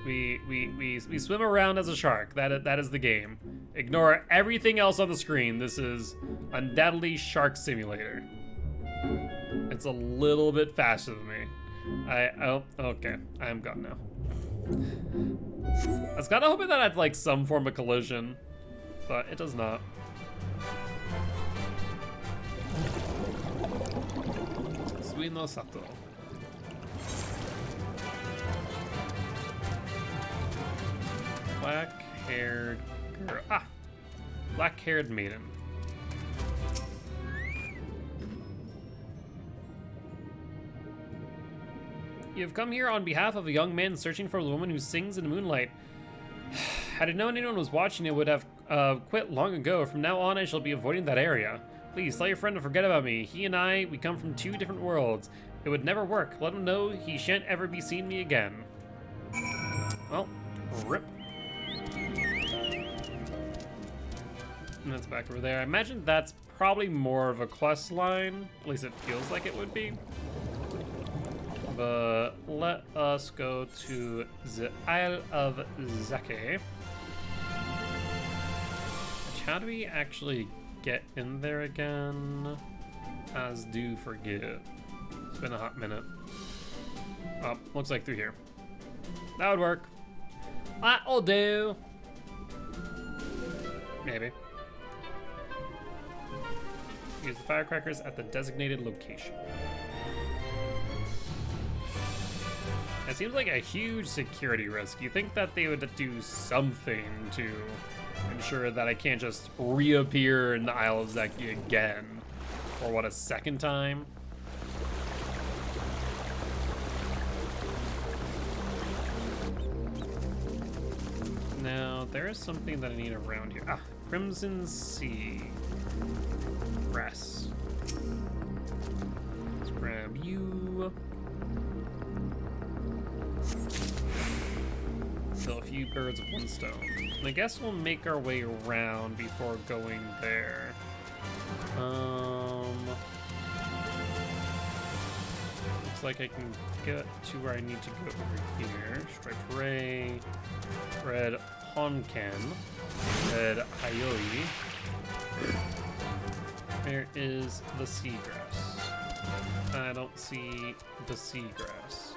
We swim around as a shark. That is the game. Ignore everything else on the screen. This is undoubtedly Shark Simulator. It's a little bit faster than me. Oh, okay. I am gone now. I was kind of hoping that I'd like some form of collision, but it does not. Suino Sato. Black-haired girl. Ah! Black-haired maiden. You have come here on behalf of a young man searching for a woman who sings in the moonlight. Had I known anyone was watching, it would have quit long ago. From now on, I shall be avoiding that area. Please, tell your friend to forget about me. He and I, we come from 2 different worlds. It would never work. Let him know he shan't ever be seeing me again. Well, rip. And that's back over there. I imagine that's probably more of a quest line. At least it feels like it would be. But let us go to the Isle of Zeki. How do we actually get in there again? As do forget. It's been a hot minute. Oh, looks like through here. That would work. That'll do. Maybe. Use the firecrackers at the designated location. It seems like a huge security risk. You think that they would do something to ensure that I can't just reappear in the Isle of Zeki again. For what, a second time? Now, there is something that I need around here. Ah, Crimson Sea. Grass. Let's grab you. Fill a few Two birds with one stone. And I guess we'll make our way around before going there. Looks like I can get to where I need to go over here. Striped Ray, Red Honken, Red Hayoi. Where is the seagrass? I don't see the seagrass.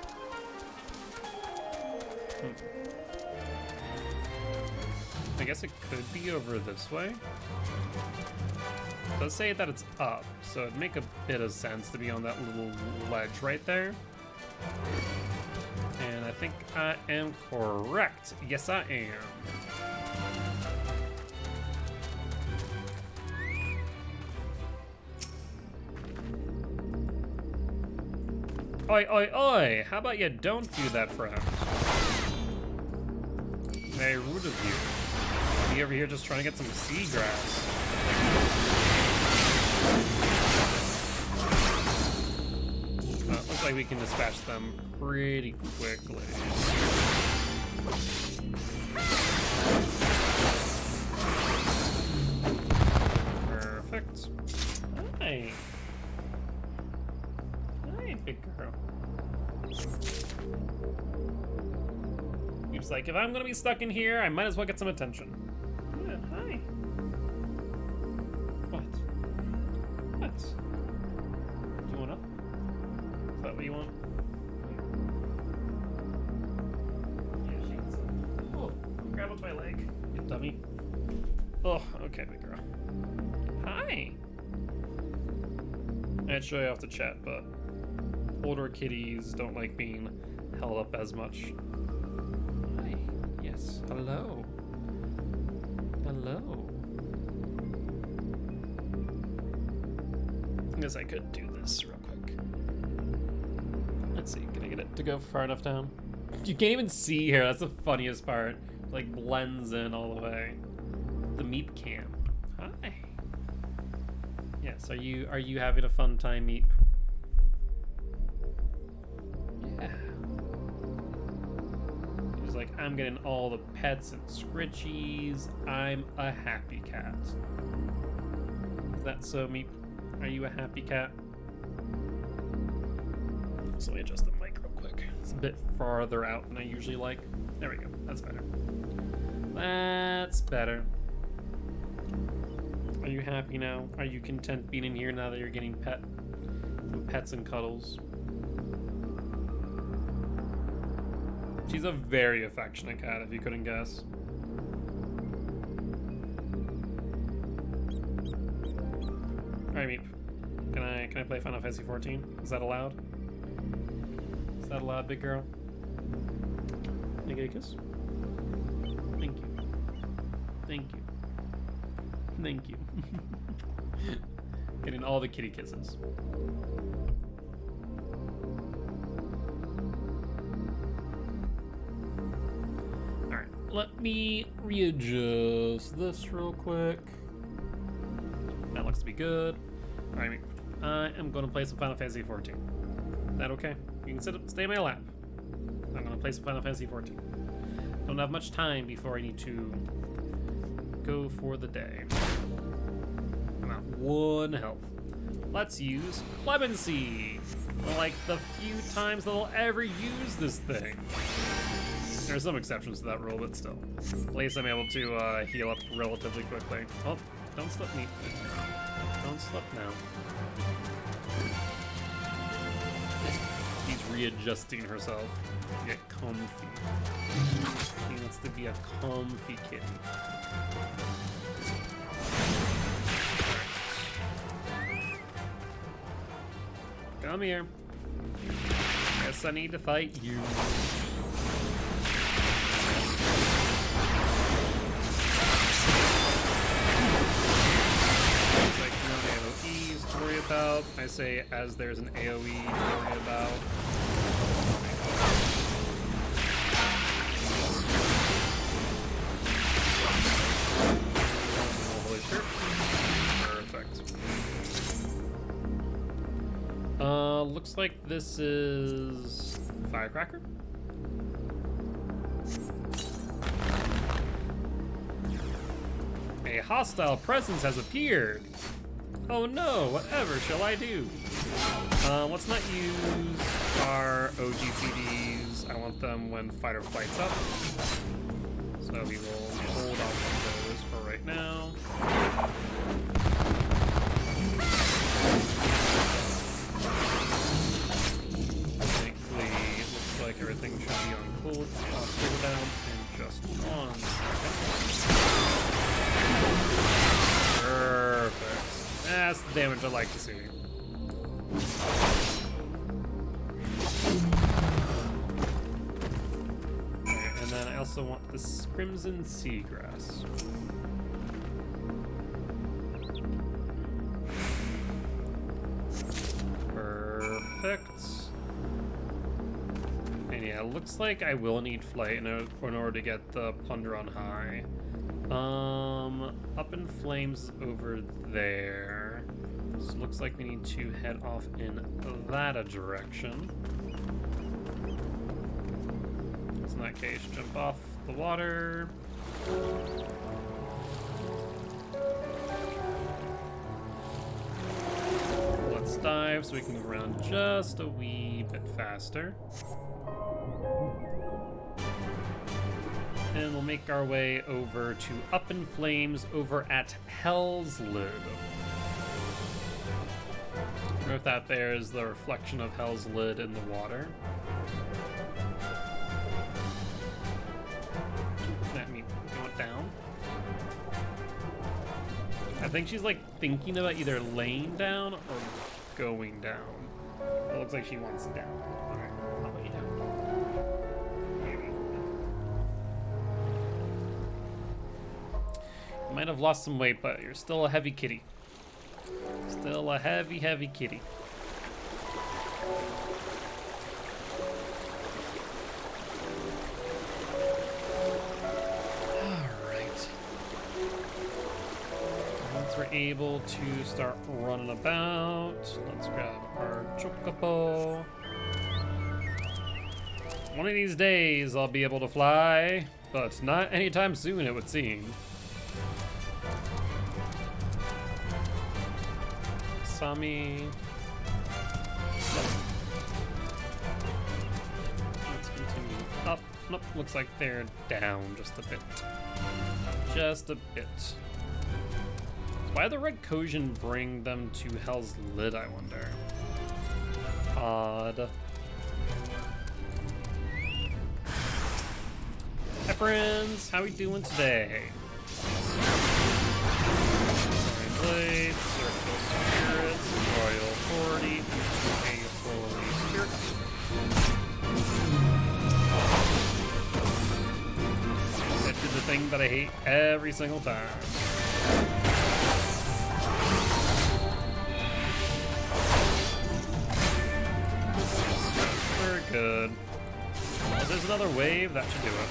I guess it could be over this way. It does say that it's up, so it'd make a bit of sense to be on that little ledge right there. And I think I am correct. Yes, I am. Oi, oi, oi! How about you don't do that, friend? Very rude of you. Be over here just trying to get some seagrass. Looks like we can dispatch them pretty quickly. Perfect. Hi. Hi, big girl. He's like, if I'm gonna be stuck in here, I might as well get some attention. Yeah, hi. What? What? Do you want up? Is that what you want? Yeah, she's. Oh, grab onto my leg, you dummy. Oh, okay, big girl. Hi. I'd show you off the chat, but older kitties don't like being held up as much. Hi. Yes. Hello. Hello. I guess I could do this real quick. Let's see. Can I get it to go far enough down? You can't even see here. That's the funniest part. It, like, blends in all the way. The meat cam. Hi. Yes. Are you having a fun time, Meep? Yeah. He's like, I'm getting all the pets and scritchies. I'm a happy cat. Is that so, Meep? Are you a happy cat? So let me adjust the mic real quick. It's a bit farther out than I usually like. There we go. That's better. That's better. Are you happy now? Are you content being in here now that you're getting pets and cuddles? She's a very affectionate cat, if you couldn't guess. Alright, Meep. Can I play Final Fantasy 14? Is that allowed? Is that allowed, big girl? Can I get a kiss? Thank you. Thank you. Thank you. Getting all the kitty kisses. Alright, let me readjust this real quick. That looks to be good. Alright, I am going to play some Final Fantasy 14. Is that okay? You can stay in my lap. I'm going to play some Final Fantasy 14. Don't have much time before I need to go for the day. I'm at 1 health. Let's use Clemency. Like the few times that I'll ever use this thing. There are some exceptions to that rule, but still. At least I'm able to heal up relatively quickly. Oh, don't slip me. Don't slip now. She's readjusting herself to get comfy. She wants to be a comfy kitty. Come here. Guess I need to fight you. There's like no AoEs to worry about. I say as there's an AoE to worry about. Holy shit. Perfect. Looks like this is Firecracker. A hostile presence has appeared. Oh no, whatever shall I do? Let's not use our OGCDs. I want them when fight or flight's up. So we will hold off on those for right now. Thankfully, it looks like everything should be on cooldown in just 1 second. Perfect. That's the damage I like to see. Okay, and then I also want this Crimson Seagrass. Perfect. And yeah, it looks like I will need flight in order to get the Plunder on high. Up in flames over there. So it looks like we need to head off in that direction. So in that case, jump off the water. Let's dive so we can move around just a wee bit faster. And we'll make our way over to Up in Flames over at Hell's Lid. I don't know if that bears the reflection of Hell's Lid in the water. That means going down. I think she's like thinking about either laying down or going down. It looks like she wants down. Alright, how about you down? You might have lost some weight, but you're still a heavy kitty. Still a heavy, heavy kitty. Alright. Once we're able to start running about, let's grab our chocobo. One of these days I'll be able to fly, but not anytime soon, it would seem. Sami. Let's continue up. Nope, looks like they're down just a bit. Just a bit. Why did the Red Kojin bring them to Hell's Lid, I wonder? Odd. Hi friends, how we doing today? Blades, Circle Spirits, Royal Authority, a Holy Spirit. It did the thing that I hate every single time. Very good. Well, there's another wave, that should do it.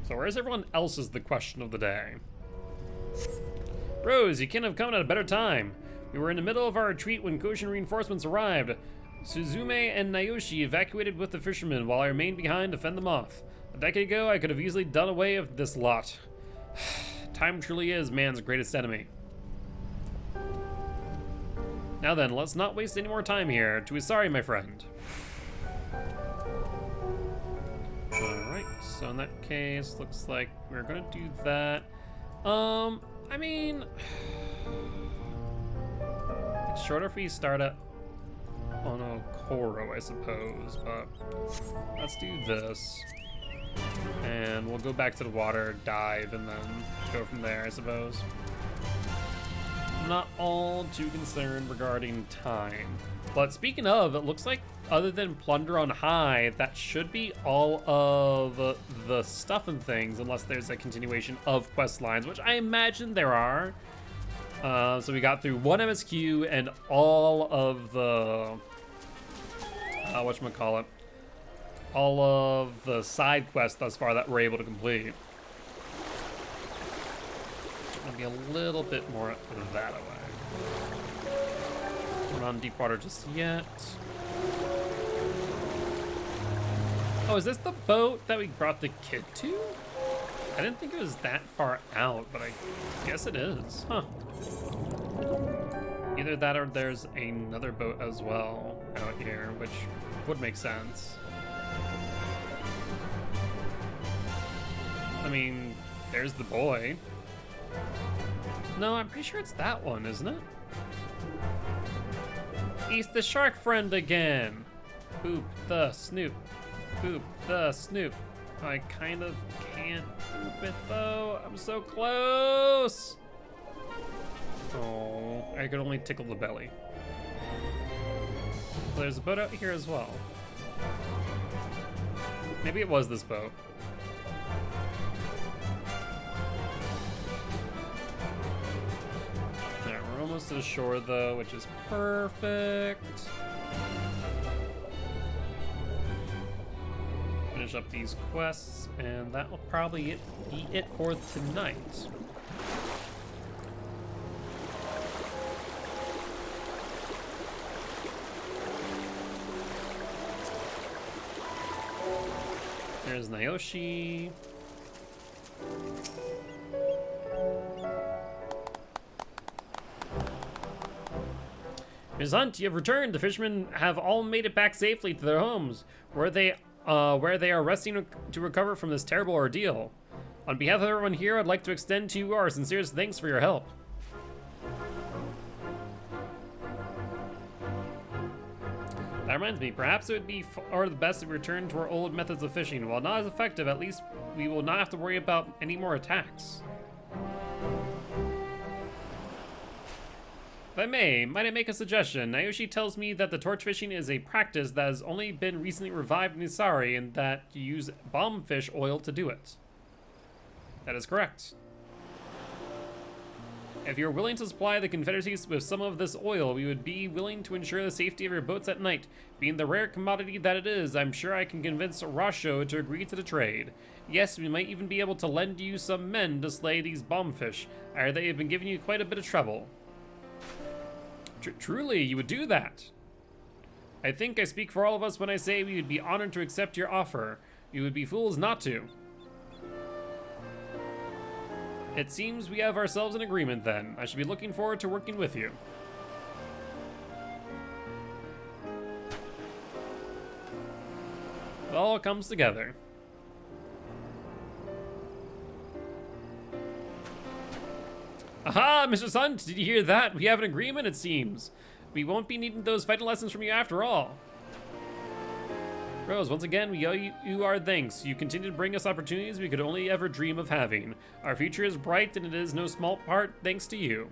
So where's everyone else is the question of the day. Bros, you couldn't have come at a better time. We were in the middle of our retreat when Koshin reinforcements arrived. Suzume and Nayoshi evacuated with the fishermen while I remained behind to fend them off. A decade ago, I could have easily done away with this lot. Time truly is man's greatest enemy. Now then, let's not waste any more time here. Tuisari, my friend. Alright, so in that case, looks like we're gonna do that. I mean, it's shorter if we start at Onokoro, I suppose, but let's do this. And we'll go back to the water, dive, and then go from there, I suppose. I'm not all too concerned regarding time. But speaking of, it looks like other than Plunder on High, that should be all of the stuff and things, unless there's a continuation of quest lines, which I imagine there are. So we got through one MSQ and all of the, whatchamacallit, all of the side quests thus far that we're able to complete. Gonna be a little bit more that way. We're not in deep water just yet. Oh, is this the boat that we brought the kid to? I didn't think it was that far out, but I guess it is. Huh. Either that or there's another boat as well out here, which would make sense. I mean, there's the boy. No, I'm pretty sure it's that one, isn't it? He's the shark friend again. Boop the snoop. Boop the snoop. I kind of can't boop it though. I'm so close. Oh, I could only tickle the belly. Well, there's a boat out here as well. Maybe it was this boat. Yeah, we're almost to the shore though, which is perfect. Finish up these quests, and that will probably be it for tonight. There's Naoshi. Ms. Hunt, you have returned. The fishermen have all made it back safely to their homes, where they are resting to recover from this terrible ordeal. On behalf of everyone here, I'd like to extend to you our sincerest thanks for your help. That reminds me, perhaps it would be far the best if we return to our old methods of fishing. While not as effective, at least we will not have to worry about any more attacks. If I may, might I make a suggestion? Naoshi tells me that the torch fishing is a practice that has only been recently revived in Isari, and that you use bombfish oil to do it. That is correct. If you're willing to supply the Confederacy with some of this oil, we would be willing to ensure the safety of your boats at night. Being the rare commodity that it is, I'm sure I can convince Rasho to agree to the trade. Yes, we might even be able to lend you some men to slay these bombfish, or they have been giving you quite a bit of trouble. Truly, you would do that. I think I speak for all of us when I say we would be honored to accept your offer. You would be fools not to. It seems we have ourselves an agreement then. I should be looking forward to working with you. It all comes together. Aha, Mr. Hunt, did you hear that? We have an agreement, it seems. We won't be needing those fighting lessons from you after all. Rose, once again, we owe you our thanks. You continue to bring us opportunities we could only ever dream of having. Our future is bright, and it is no small part thanks to you.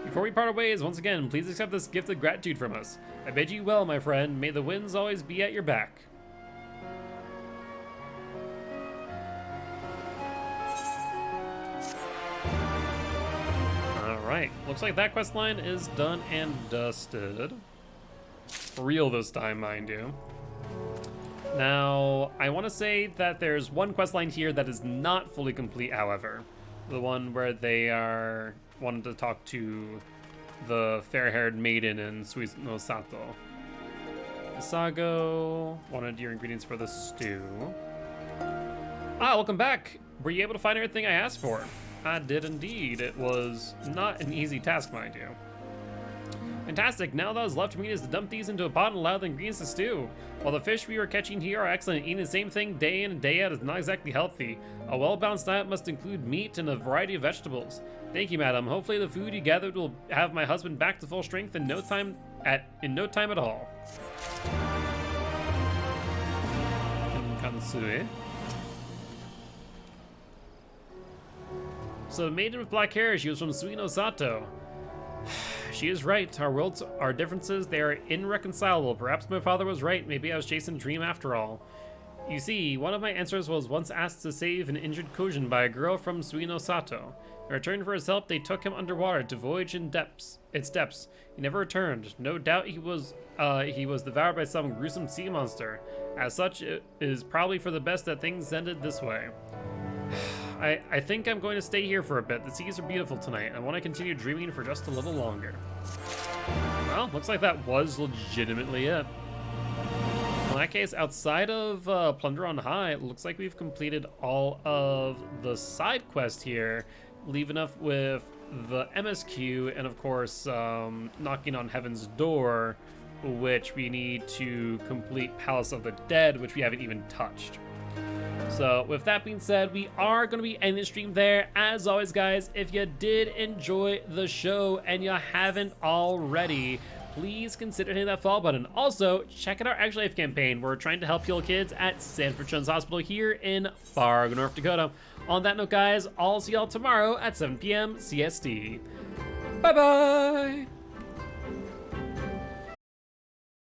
Before we part ways, once again, please accept this gift of gratitude from us. I bid you well, my friend. May the winds always be at your back. Alright, looks like that quest line is done and dusted. For real this time, mind you. Now, I want to say that there's one quest line here that is not fully complete, however. The one where they are wanting to talk to the fair-haired maiden in Suino Sato. Sago wanted your ingredients for the stew. Ah, welcome back! Were you able to find everything I asked for? I did indeed. It was not an easy task, mind you. Fantastic. Now that is left for me is to dump these into a pot and allow the ingredients to stew. While the fish we are catching here are excellent, eating the same thing day in and day out is not exactly healthy. A well-balanced diet must include meat and a variety of vegetables. Thank you, madam. Hopefully the food you gathered will have my husband back to full strength in no time at all. Kansui. So the maiden with black hair, she was from Suino Sato. She is right. Our worlds are differences. They are irreconcilable. Perhaps my father was right. Maybe I was chasing a dream after all. You see, one of my answers was once asked to save an injured Kojin by a girl from Suino Sato. In return for his help, they took him underwater to voyage in its depths. He never returned. No doubt he was devoured by some gruesome sea monster. As such, it is probably for the best that things ended this way. I think I'm going to stay here for a bit. The seas are beautiful tonight. I want to continue dreaming for just a little longer. Well, looks like that was legitimately it. in that case, outside of Plunder on High, it looks like we've completed all of the side quests here, leaving us with the MSQ and, of course, knocking on Heaven's Door, which we need to complete Palace of the Dead, which we haven't even touched. So with that being said, we are going to be ending the stream there. As always, guys, if you did enjoy the show and you haven't already, please consider hitting that follow button. Also, check out our Actual Life campaign. We're trying to help heal kids at Sanford Children's Hospital here in Fargo, North Dakota. On that note, guys, I'll see y'all tomorrow at 7 p.m. CST. Bye-bye!